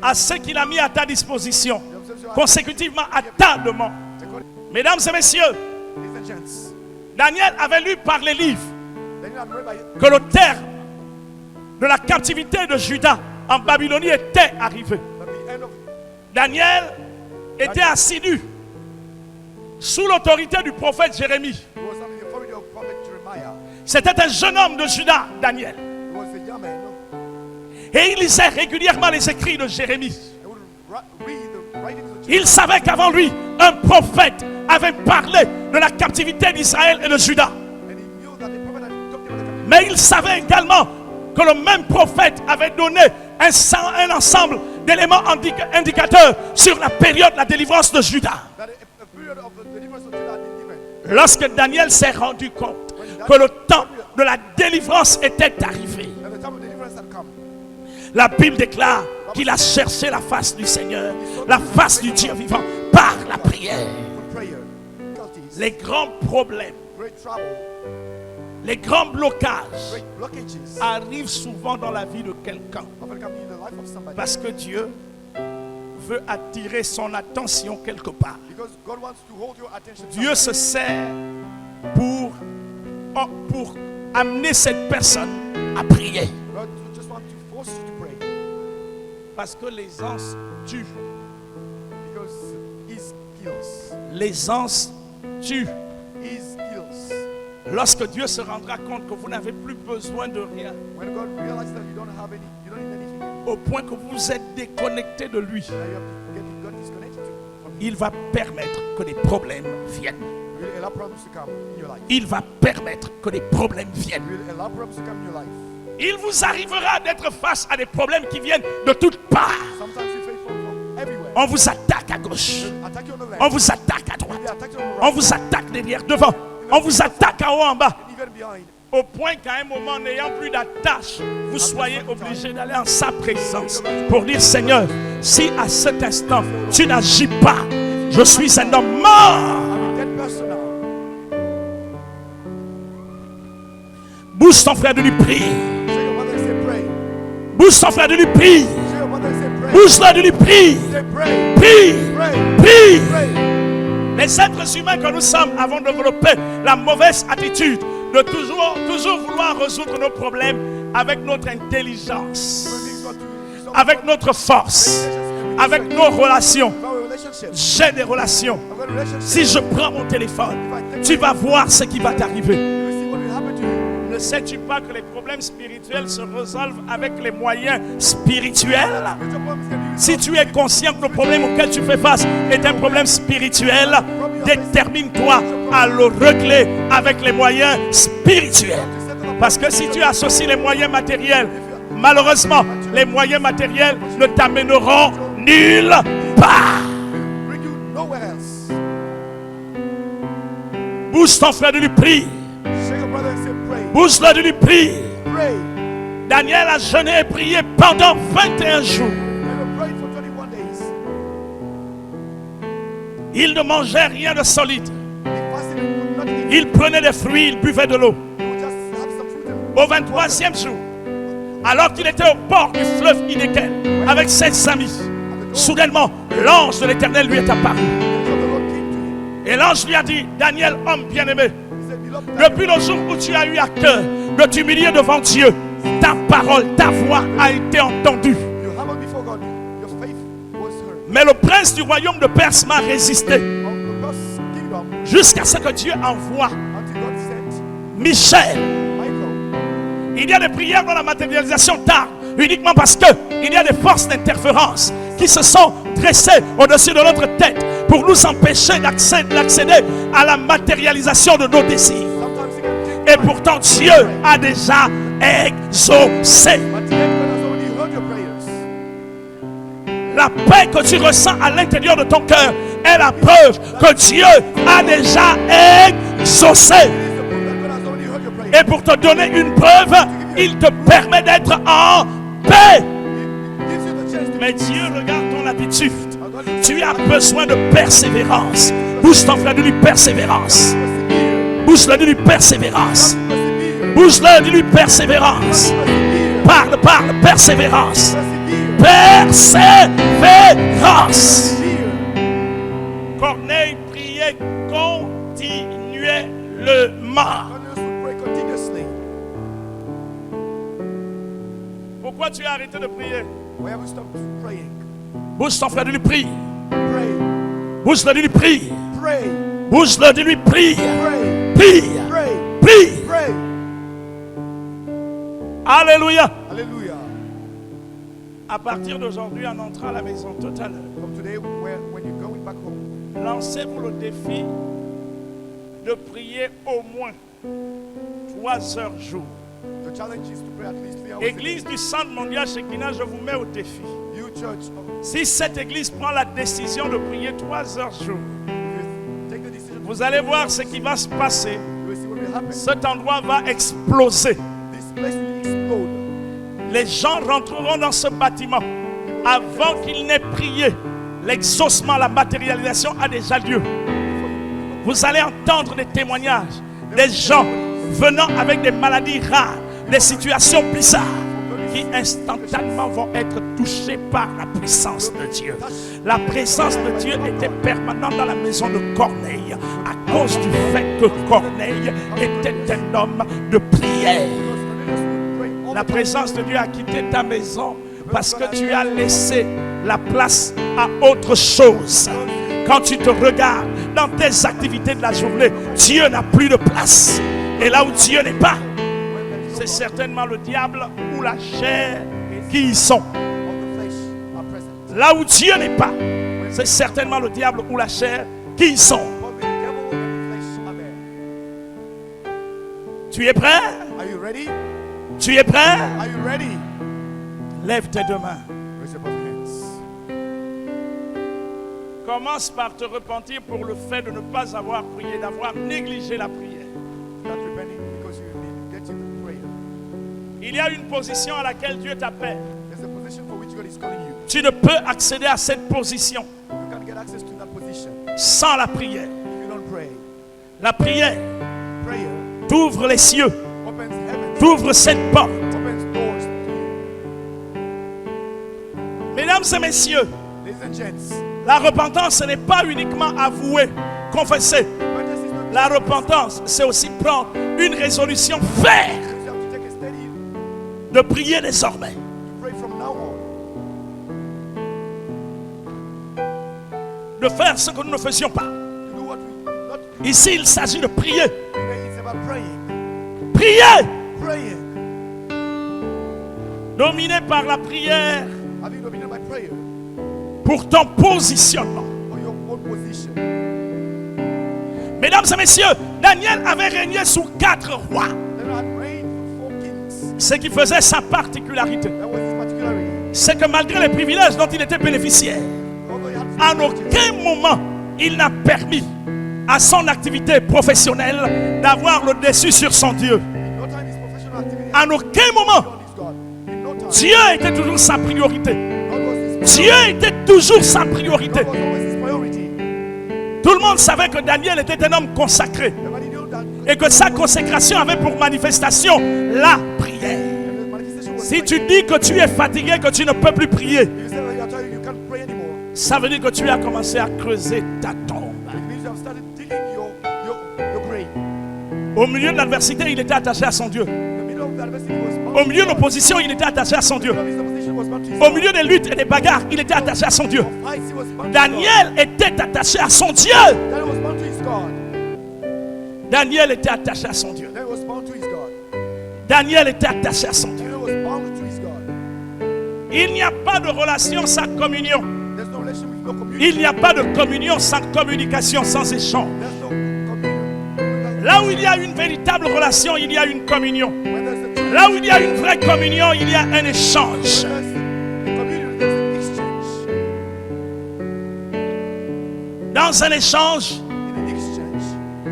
à ce qu'il a mis à ta disposition, consécutivement à ta demande. Mesdames et messieurs, Ladies and gents, Daniel avait lu par les livres then I'm read by que le terme de la captivité de Juda en Babylonie était arrivé. at the end of Daniel était assidu sous l'autorité du prophète Jérémie. he was under the authority of prophet Jeremiah. C'était un jeune homme de Juda, Daniel. He was a young man. Et il lisait régulièrement les écrits de Jérémie. He would read the writings of Il savait qu'avant lui, un prophète avait parlé de la captivité d'Israël et de Juda. and he knew that the prophet had talked about the captivity. Mais il savait également que le même prophète avait donné un ensemble d'éléments indicateurs sur la période de la délivrance de Juda. That a period of the deliverance of Judah had been given. Lorsque Daniel s'est rendu compte que le temps de la délivrance était arrivé, And the time of deliverance had come. la Bible déclare qu'il a cherché la face du Seigneur, la face du Dieu vivant, par la prière. For prayer, difficulties, Les grands problèmes, great trouble, les grands blocages great blockages arrivent souvent dans la vie de quelqu'un often come in the life of somebody. parce que Dieu veut attirer son attention quelque part. Because God wants to hold your attention. Dieu se sert pour amener cette personne à prier. God just wants to force you to pray. Parce que l'aisance tue. Because His skills. L'aisance tue. His skills. Lorsque Dieu se rendra compte que vous n'avez plus besoin de rien, When God realizes that you don't need anything, au point que vous êtes déconnecté de lui, that you have to get God disconnected from Him. il va permettre que des problèmes viennent. He will allow problems to come in your life. Il va permettre que des problèmes He viennent. will allow problems to come in your life. Il vous arrivera d'être face à des problèmes qui viennent de toutes parts. Sometimes you face from everywhere. On vous attaque à gauche. Attack you on the left. On vous attaque à They droite. attack you on the On right. vous attaque derrière, devant. On vous attaque en haut, en bas. Even behind. Au point qu'à un moment, n'ayant plus d'attache, vous soyez obligé d'aller en sa présence pour dire, Seigneur, si à cet instant, tu n'agis pas, je suis un homme mort. I'm a dead person now. Bouge ton frère de lui, prie. Say your mother and say pray. Bouge ton frère de lui, prie. Say your mother and say pray. Bouge-le de lui, prie. Say pray. Prie. Pray. Prie. Pray. Les êtres humains que nous sommes avons développé la mauvaise attitude de toujours vouloir résoudre nos problèmes avec notre intelligence, avec notre force. avec nos relations. with our relationship. J'ai des relations. I've got a relationship. Si je prends mon téléphone, tu vas voir ce qui va t'arriver. You will see what will happen to you. Ne sais-tu pas que les problèmes spirituels se résolvent avec les moyens spirituels? Spiritual problems can be Si tu es conscient que le problème auquel tu fais face est un problème spirituel, détermine-toi à le régler avec les moyens spirituels. Parce que si tu associes les moyens matériels, malheureusement, les moyens matériels ne t'amèneront nulle part. bring you nowhere else. Bouge ton frère de lui prie. Shake your brother and say, pray. Bouge-le de lui prie. Pray. Daniel a jeûné et prié pendant 21 jours. They were praying for 21 days. Il ne mangeait rien de solide. He fasted and could not eat. Il prenait des fruits, il buvait de l'eau. He would just have some fruit and Au 23e jour, alors qu'il était au bord du fleuve Hiddekel avec ses amis, soudainement, l'ange de l'Éternel lui est apparu. the angel of the Lord came to him. Et l'ange lui a dit, Daniel, homme bien-aimé, He said, beloved Daniel, depuis le jour où tu as eu à cœur de t'humilier devant Dieu, ta parole, ta voix a été entendue. you humbled before God. Your faith was heard. Mais le prince du royaume de Perse m'a résisté Of the first kingdom jusqu'à ce que Dieu envoie until God sent Michel. Michael. Il y a des prières dans la matérialisation tard, uniquement parce que il y a des forces d'interférence qui se sont dressées au-dessus de notre tête pour nous empêcher d'accéder à la matérialisation de nos désirs. Sometimes he can Et take pourtant, Dieu a déjà exaucé. but the end God has already heard your prayers. La paix que tu ressens à l'intérieur de ton cœur est la preuve que Dieu a déjà exaucé. It is the proof that God has already heard your prayers. Et pour te donner une preuve, il te permet d'être en paix. He gives you the chance to Mais Dieu regarde ton attitude. God is Tu as besoin de persévérance. Bouge ton frère de lui persévérance. persevere. Bouge-le de lui persévérance. Persevere. Bouge-le de lui persévérance. Persevere. Parle, persévérance. Persevere. Persévérance. Persevere. Corneille priait continuellement. Cornelius would pray continuously. Pourquoi tu as arrêté de prier? Why have you stopped praying? Bouge ton frère de lui prie. Pray. Bouge-le de lui prie. Pray. Bouge-le de lui prie. Pray. Prie. Pray. Prie. Pray. Alléluia. Hallelujah. À partir d'aujourd'hui, en entrant à la maison tout à l'heure, From today, when you're going back home, lancez-vous le défi de prier au moins 3 heures jour. the challenge is to pray at least 3 hours. Église du Centre mondial Shekinah, je vous mets au défi. You church, Si cette église prend la décision de prier 3 heures jour, if you take the decision, vous allez voir ce qui va se passer. you will see what will happen. Cet endroit va exploser. This place will explode. Les gens rentreront dans ce bâtiment avant qu'ils n'aient prié. L'exaucement, la matérialisation a déjà lieu. Vous allez entendre des témoignages des gens venant avec des maladies rares, des situations bizarres qui instantanément vont être touchés par la puissance de Dieu. La présence de Dieu était permanente dans la maison de Corneille à cause du fait que Corneille était un homme de prière. La présence de Dieu a quitté ta maison parce que tu as laissé la place à autre chose. Quand tu te regardes dans tes activités de la journée, Dieu n'a plus de place. Et là où Dieu n'est pas, c'est certainement le diable ou la chair qui y sont. Là où Dieu n'est pas, c'est certainement le diable ou la chair qui y sont. Tu es prêt? Are you ready? Tu es prêt? Are you ready? Lève tes 2 mains. Raise your both hands. Commence par te repentir pour le fait de ne pas avoir prié, d'avoir négligé la prière. Start repenting because you didn't get in the prayer. Il y a une position à laquelle Dieu t'appelle. There's a position for which God is calling you. Tu ne peux accéder à cette position You can't get access to that position sans la prière. if you don't pray. La prière Prayer t'ouvre les cieux, opens heaven, t'ouvre cette porte. opens doors to you. Mesdames et messieurs, Ladies and gents, la repentance, ce n'est pas uniquement avouer, confesser. repentance is not La repentance, c'est aussi prendre une résolution ferme you have to take a steady de prier désormais. to pray from now on. de faire ce que nous ne faisions pas. to do what we not do. Ici, il s'agit de prier. Today it's about praying. Prier! Praying. Dominé par la prière Have you dominated by prayer pour ton positionnement. for your own position? Mesdames et messieurs, Daniel avait régné sous 4 rois. Then had reigned for 4 kings. Ce qui faisait sa particularité, That was his particularity. c'est que malgré les privilèges dont il était bénéficiaire, Although he en had aucun moment il n'a permis à son activité professionnelle d'avoir le dessus sur son Dieu. no time his professional activity En aucun moment, on his God. In no time. Dieu était toujours sa priorité. God was his Dieu était toujours sa priorité. God was always his priority. Tout le monde savait que Daniel était un homme consacré Everybody knew that et que sa consécration avait pour manifestation la prière. the manifestation was Si praying. tu dis que tu es fatigué, que tu ne peux plus prier, You say that you are tired, you can't pray anymore. ça veut dire que tu as commencé à creuser ta tombe. It means you have started digging your grave. Au milieu de l'adversité, il était attaché à son Dieu. In the middle of the adversity, he was bound Au milieu to de God. l'opposition, il était attaché à son Dieu. In the middle of his opposition, he was bound to his Au God. milieu des luttes et des bagarres, il était attaché à son Dieu. Of fights, he was bound to his Daniel était attaché à son Dieu. God. Then he was bound to his God. Daniel était attaché à son Dieu. Then he was bound to his God. Daniel était attaché à son Dieu. Then he was bound to his God. Il n'y a pas de relation sans communion. There's no relation with no community. Il n'y a pas de communion sans communication, sans échange. There's no communion. Là où il y a une véritable relation, il y a une communion. When there's a true Là où il y a une vraie communion, il y a un échange. there's a communion, there's an exchange. Dans un échange, In an exchange,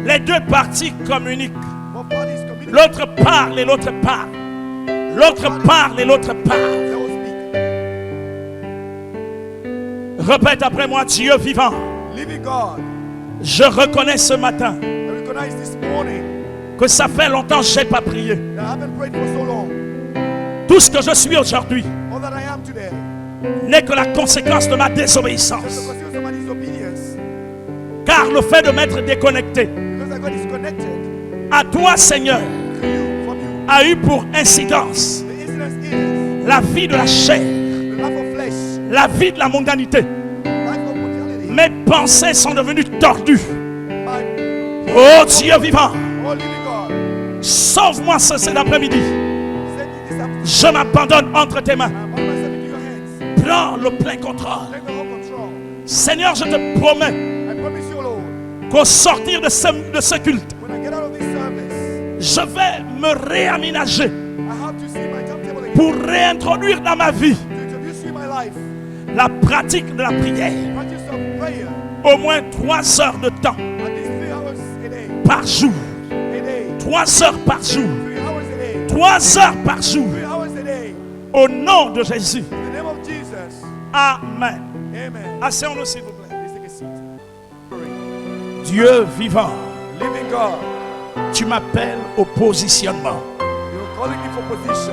les deux parties communiquent. both parties communicate. L'autre parle et l'autre parle. L'autre parle et l'autre parle. They will speak. Répète après moi, Dieu vivant. Living God, Je reconnais ce matin I recognize this morning que ça fait longtemps que je n'ai pas prié. that I haven't prayed for so long. Tout ce que je suis aujourd'hui All that I am today, n'est que la conséquence de ma just the désobéissance. consequence of my disobedience. Car le fait de m'être déconnecté Because I got disconnected à toi, Seigneur, to you, from you. a eu pour incidence The incident is la vie de la chair, the life of flesh, la vie de la mondanité. life of mortality. Mes pensées sont devenues tordues. My Oh Dieu vivant, oh living God, sauve-moi cet après-midi. send me this afternoon. Je m'abandonne entre tes mains. I bow myself into your hands. Prends le plein contrôle. Take the whole control. Seigneur, je te promets I promise you, Lord, qu'au sortir de ce culte, when I get out of this service, je vais me réaménager I have to see my timetable again pour réintroduire dans ma vie to introduce you in my life. la pratique de la prière. Practice of prayer Au moins 3 heures de temps at least 3 hours a day. par jour. A day. 3 heures par jour. 3 hours a day. 3 heures par jour. 3 hours a day. Au nom de Jésus. In the name of Jesus. Amen. Amen. Asseyons-nous s'il vous plaît. Please take a seat. Dieu vivant, Living God, tu m'appelles au positionnement. you're calling me for position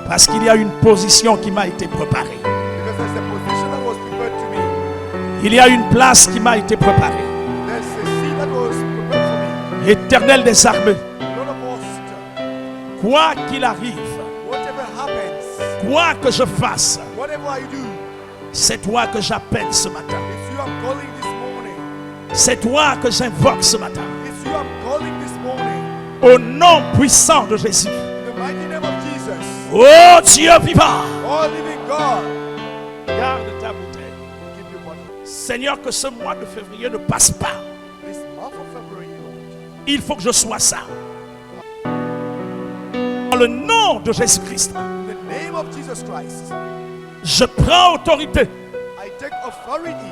Parce qu'il y a une position qui m'a été préparée. because there's a position that was prepared to me. Il y a une place qui m'a été préparée. There's a seat that was prepared for me. L'Éternel des armées, Lord of hosts, quoi qu'il arrive, whatever happens, quoi que je fasse, whatever I do, c'est toi que j'appelle ce matin. it's you I'm calling this morning. C'est toi que j'invoque ce matin. It's you I'm calling this morning. Au nom puissant de Jésus. In the mighty name of Jesus. Oh Dieu vivant, Oh living God, garde ta bouteille. keep your body. Seigneur, que ce mois de février ne passe pas. This month of February, Lord, Il faut que je sois ça. Dans le nom de Jésus-Christ, in the name of Jesus Christ, je prends autorité I take authority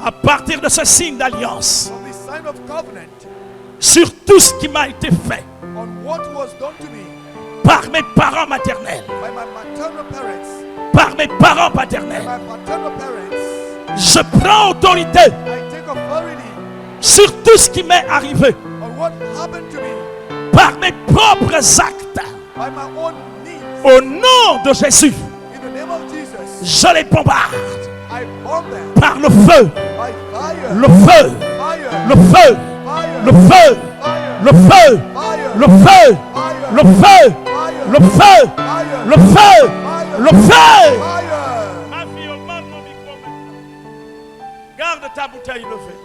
à partir de ce signe d'alliance from this sign of covenant sur tout ce qui m'a été fait on what was done to me par mes parents maternels, by my maternal parents, par mes parents paternels. my paternal parents. Je prends autorité I take authority sur tout ce qui m'est arrivé on what happened to me par mes propres actes. by my own needs. Au nom de Jésus, In the name of Jesus, je les bombarde I bomb them par le feu, by fire, le feu, fire, le feu, fire, le feu, fire, le feu, fire, le feu, fire, le feu, fire, le feu, fire, le feu, le feu. fire. Ma fille, augmente mon micro maintenant. Garde ta bouteille levée.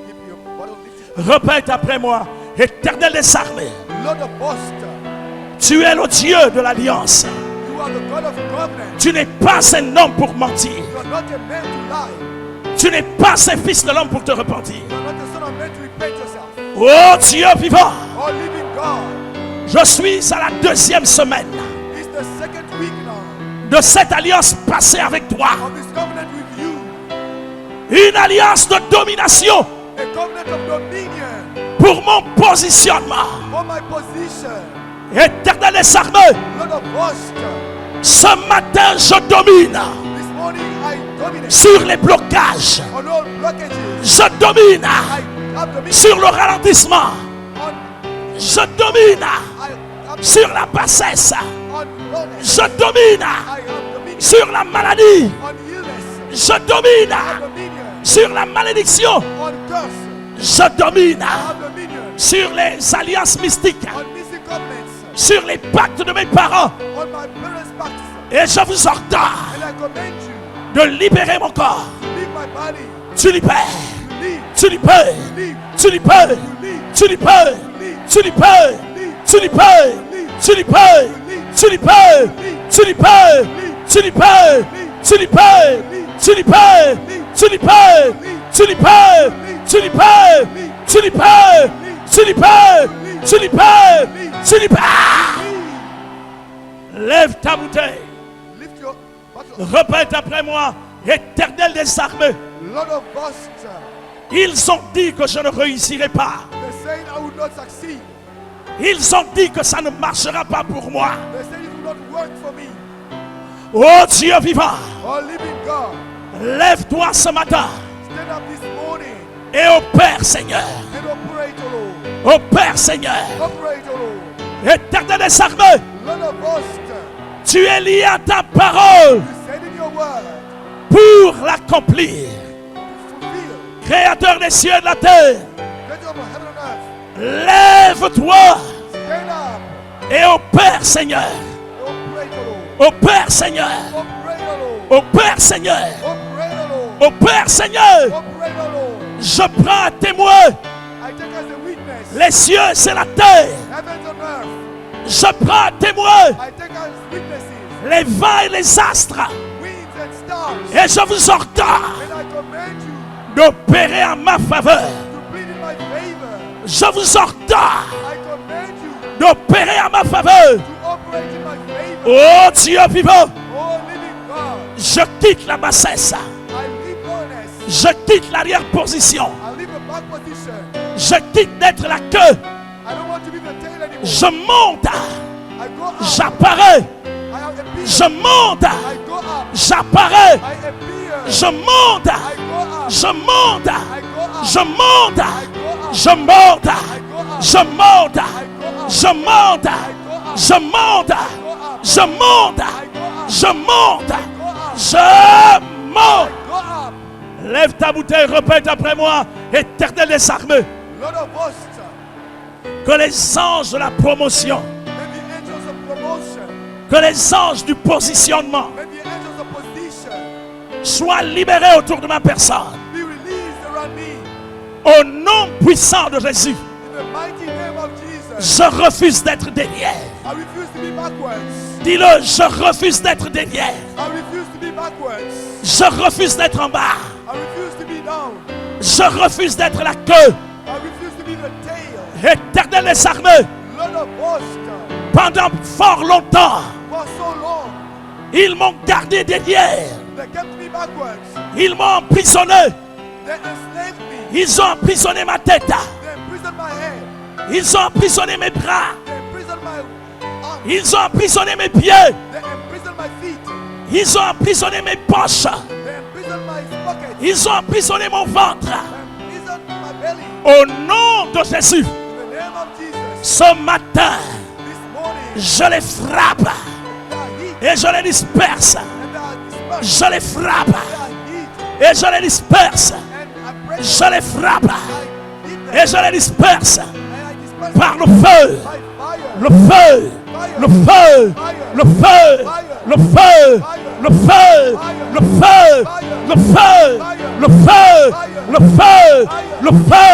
Keep your bottle lifted. Répète après moi. Éternel des armées, Lord of hosts, tu es le Dieu de l'alliance. you are the God of covenant. Tu n'es pas un homme pour mentir. You are not a man to lie. Tu n'es pas un fils de l'homme pour te repentir. You are not the son of man to repent yourself. Oh Dieu vivant, Oh, living God, je suis à la 2e semaine it's the second week now de cette alliance passée avec toi. of this covenant with you. Une alliance de domination A covenant of dominion pour mon positionnement. for my position. Éternel des armées, Lord of hosts, ce matin je domine this morning I dominate sur les blocages. on all blockages. Je domine I have dominion sur le ralentissement. on, Je domine I have sur la bassesse. on illness. Je domine I have dominion sur la maladie. on illness. Je I domine have dominion sur la malédiction. on curse. Je domine I have dominion sur les alliances mystiques, on missing covenants. sur les pactes de mes parents. On my parents' backs. Et je vous ordonne And I command you de libérer mon corps. to leave my body. Tu libères, Leave, tu libères, leave, tu libères, leave, tu libères, leave, tu libères, leave, tu libères, tu libères, tu libères, tu libères, tu libères, tu libères, tu libères, tu libères, tu libères, tu libères, tu libères, tu libères, tu libères, tu libères. Lève ta bouteille. lift your bottle. Répète après moi. Éternel des armées, Lord of hosts, ils ont dit que je ne réussirai pas. they say I will not succeed. Ils ont dit que ça ne marchera pas pour moi. They say it will not work for me. Oh Dieu vivant, Oh, living God, lève-toi ce matin stand up this morning et opère Seigneur. and operate, O Lord. Opère Seigneur. Operate, O Lord. Éternel des armées, Lord of hosts, tu es lié à ta parole you said in your word pour l'accomplir. to fulfill. Créateur des cieux et de la terre, Creator of heaven and earth, lève-toi stand up et opère Seigneur. and operate, O Lord. Opère Seigneur. Operate, O Lord. Opère Seigneur. Operate, O Lord. Opère Seigneur. Operate, O Lord. Je prends à témoin I take as a witness les cieux et la terre. heavens and earth. Je prends à témoin I take as witnesses les vents et les astres. winds and stars. Et je vous ordonne And I command you d'opérer en ma faveur. to plead in my favor. Je vous ordonne I command you d'opérer en ma faveur. to operate in my favor. Oh Dieu vivant, Oh, living God, je quitte la bassesse. I leave lowness. Je quitte l'arrière-position. I leave the back position. Je quitte d'être la queue. I don't want to be the tail anymore. Je monte. I go up. J'apparais. I appear. Je monte. I go up. J'apparais. I appear. Je monte. I go up. Je monte. I go up. Je monte. I go up. Je monte. I go up. Je monte. I go up. Je monte. I go up. Je monte. I go up. Je monte. I go up. Je monte. Go up. Je monte. Go up. Lève ta bouteille, répète après moi. Éternel des armées, Lord of hosts, que les anges de la promotion, may the angels of promotion, que les anges du positionnement may the angels of position soient libérés autour de ma personne. be released around me. Au nom puissant de Jésus, In the mighty name of Jesus, je refuse d'être derrière. I refuse to be backwards. Dis-le, je refuse d'être derrière. I refuse to be backwards. Je refuse d'être en bas. I refuse to be down. Je refuse d'être la queue. I refuse to be the tail. Éternel des armées, Lord of hosts, pendant fort longtemps, for so long, ils m'ont gardé derrière. they kept me backwards. Ils m'ont emprisonné. They enslaved me. Ils ont emprisonné ma tête. They imprisoned my head. Ils ont emprisonné mes bras. They imprisoned my arms. Ils ont emprisonné mes pieds. They imprisoned my feet. Ils ont emprisonné mes poches. They imprisoned my pockets. Ils ont emprisonné mon ventre. They imprisoned my belly. Au nom de Jésus, In the name of Jesus, ce matin, this morning, je les frappe they are heat et je les disperse. and they are dispersed. Je les frappe They are heat et je les disperse. and I break Je les frappe I hit them et je les disperse and I disperse par le feu. by fire. Le feu, le feu, le feu, le feu, le le feu, le feu, le feu, le feu, le feu, le feu,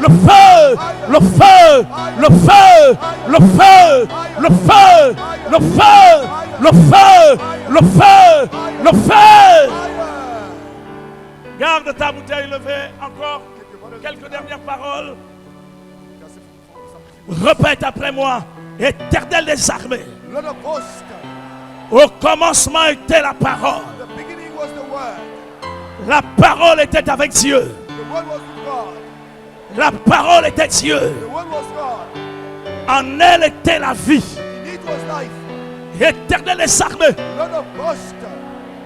le feu, le feu, le feu, le feu, le feu, le feu, le feu, le feu, le feu. Garde ta bouteille levée, encore quelques dernières paroles. Répète après moi, Éternel des armées. Lord of hosts, Au commencement était la parole. the beginning was the word. La parole était avec Dieu. The word was with God. La parole était Dieu. The word was God. En elle était la vie. In it was life. Éternel des armées. Lord of hosts,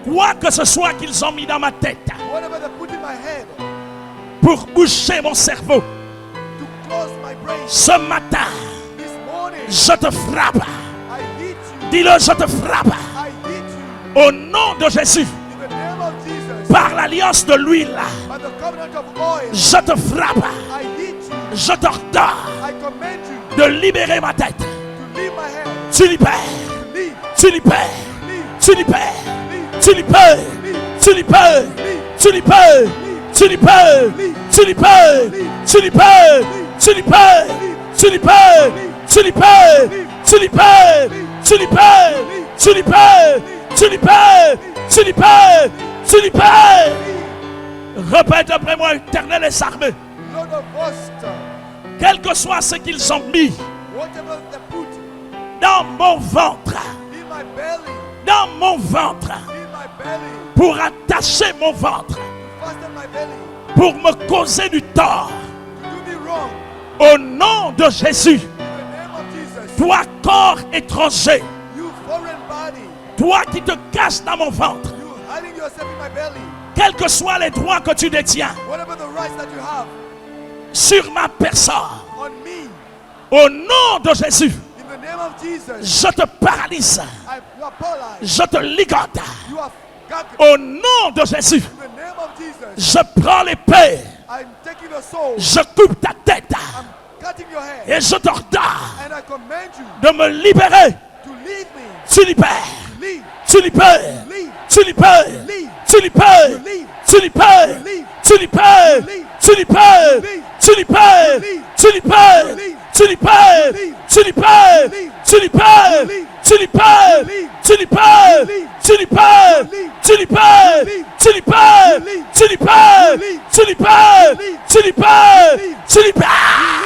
Quoi que ce soit qu'ils ont mis dans ma tête whatever they put in my head pour boucher mon cerveau, to close my brain ce matin, this morning, je te frappe. I hit you. Dis-le, je te frappe. I hit you. Au nom de Jésus, In the name of Jesus, par l'alliance de l'huile, by the covenant of oil, je te frappe. I hit you. Je t'ordonne I command you de libérer ma tête. to leave my hand. Tu libères. Leave. Tu libères. Leave. Tu libères. Leave. Tu libères. Tu libères. Tu libères. Tu libères. Tu libères. Tu libères. Tu libères. Tu libères. Tu libères. Tu libères. Tu libères. Tu libères. Tu libères. Tu libères. Tu libères. Répète après moi, Éternel des armées. Lord of hosts, Quel que soit ce qu'ils ont mis whatever they put dans mon ventre, in my belly, dans mon ventre, in my belly, pour attacher mon ventre, fasten my belly, pour me causer du tort, to do me wrong. au nom de Jésus, In the name of Jesus, toi corps étranger, you foreign body, toi qui te caches dans mon ventre, you hiding yourself in my belly, quels que soient les droits que tu détiens whatever the rights that you have sur ma personne, on me, au nom de Jésus, in the name of Jesus, je te paralyse, you are paralyzed, je te ligote, you are gagged. au nom de Jésus, In the name of Jesus, je prends l'épée, I'm taking your soul, je coupe ta tête I'm cutting your head, et je t'ordonne and I command you de me libérer. to leave me, Tu libères, leave, tu libères, leave, tu libères, leave, tu libères, leave, tu libères, leave, tu libères, tu libères, tu libères, tu libères, tu libères, tu libères, tu libères, tu libères, tu libères, tu libères, tu libères, tu libères, tu libères, tu libères, tu libères, tu libères.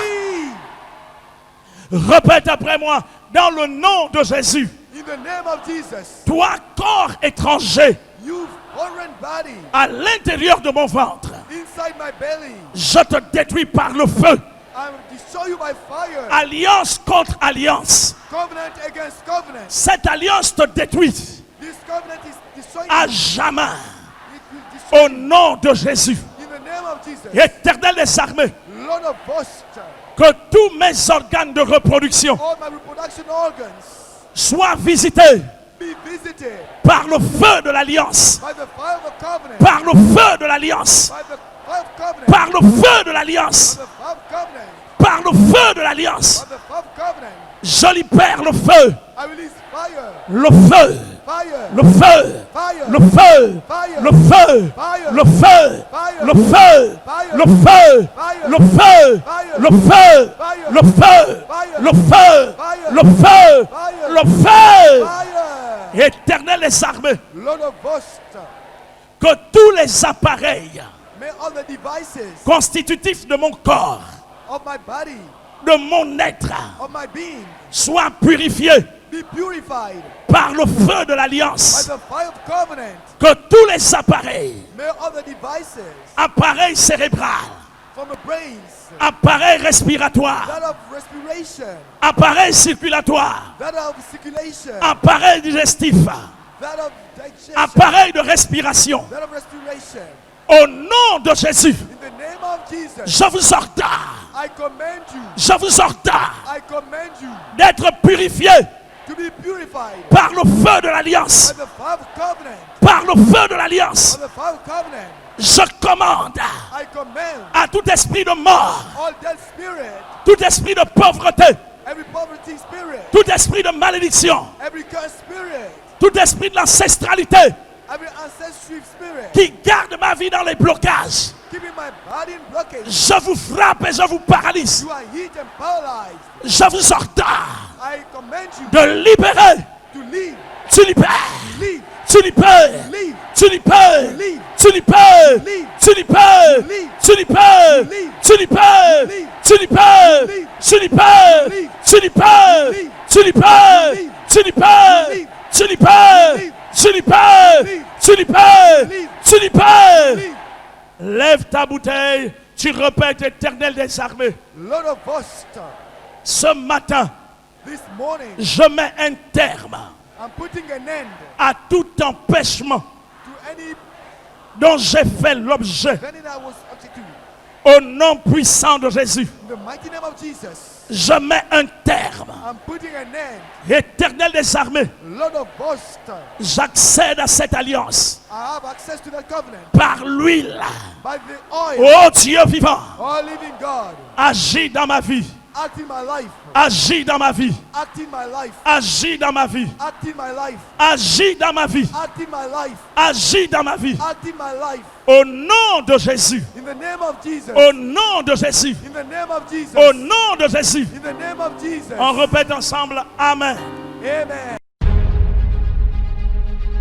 Répète après moi, dans le nom de Jésus. in the name of Jesus, Toi, corps étranger, you foreign body, à l'intérieur de mon ventre, inside my belly, je te détruis par le feu. I will destroy you by fire, Alliance contre alliance. covenant against covenant, Cette alliance te détruit this covenant is destroying à you. jamais. It will destroy Au nom de Jésus, in the name of Jesus, Éternel des armées, Lord of hosts, que tous mes organes de reproduction all my reproduction organs soient visités be visited par le feu de l'alliance. by the fire of the covenant, Par le feu de l'alliance. by the fire of covenant, Par le feu de l'alliance. by the fire of covenant, Par le feu de l'alliance. by the fire of covenant. Je libère le feu. I release fire, Le feu. fire, Le feu. fire, Le feu. fire, Le feu. fire, Le feu. fire, Le feu. fire, Le feu. fire, Le feu. fire, Le feu. fire, Le feu. fire, Le feu. fire, Le feu. fire, Le feu. fire. Éternel des armées, Lord of hosts, que tous les appareils may all the devices constitutifs de mon corps, of my body, de mon être, of my being, soient purifiés be purified par le feu de by l'alliance. the fire of covenant. Que tous les appareils, May all the devices appareils cérébraux, from the brains, appareils respiratoires, that of respiration, appareils circulatoires, that of circulation, appareils digestifs, that of digestion, appareils de respiration, that of respiration. au nom de Jésus, In the name of Jesus, je vous ordonne, I command you, je vous ordonne I command you d'être purifiés to be purified par le feu de by l'alliance, the fire of covenant, par le feu de l'alliance. by the fire of covenant. Je commande I command à tout esprit de mort, all dead spirit, tout esprit de pauvreté, every poverty spirit, tout esprit de malédiction, every cursed spirit, Tout esprit de l'ancestralité every ancestral spirit qui garde ma vie dans les blocages, keeping my body in blockage, je vous frappe et je vous paralyse. you are hit and paralyzed. Je vous ordonne I command you de libérer. to leave, Tu libères. leave, Tu libères. leave, Tu libères. leave, Tu libères. leave, Tu libères. leave, Tu libères. leave, Tu libères. leave, Tu libères. leave, Tu libères. leave, Tu libères. leave, Tu libères. leave, Tu libères. leave, Tu libères. leave, Tu libères. leave, Tu libères. leave, Tu libères. leave. Lève ta bouteille. Tu répètes, Éternel des armées. Lord of hosts, Ce matin, this morning je mets un terme I'm putting an end à tout empêchement to any dont j'ai fait l'objet. venting I was subject to. Au nom puissant de Jésus, In the mighty name of Jesus, je mets un terme. I'm putting an end. Éternel des armées, Lord of hosts, j'accède à cette alliance I have access to that covenant par l'huile. by the oil. Oh Dieu vivant, Oh, living God, agis dans ma vie, act in my life, agis dans ma vie, act in my life, agis dans ma vie, act in my life, agis dans ma vie, act in my life, agis dans ma vie. act in my life. Au nom de Jésus, In the name of Jesus, au nom de Jésus, in the name of Jesus, au nom de Jésus. in the name of Jesus. On répète ensemble, Amen. Amen.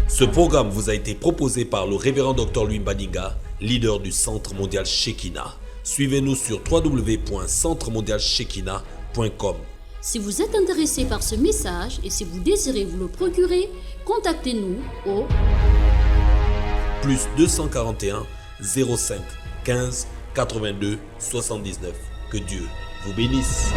Ce programme vous a été proposé par le révérend Dr Louis Mbadinga, leader du Centre mondial Shekinah. Suivez-nous sur www.centremondialshekinah.com. Si vous êtes intéressé par ce message et si vous désirez vous le procurer, contactez-nous au Plus 241 05 15 82 79. Que Dieu vous bénisse.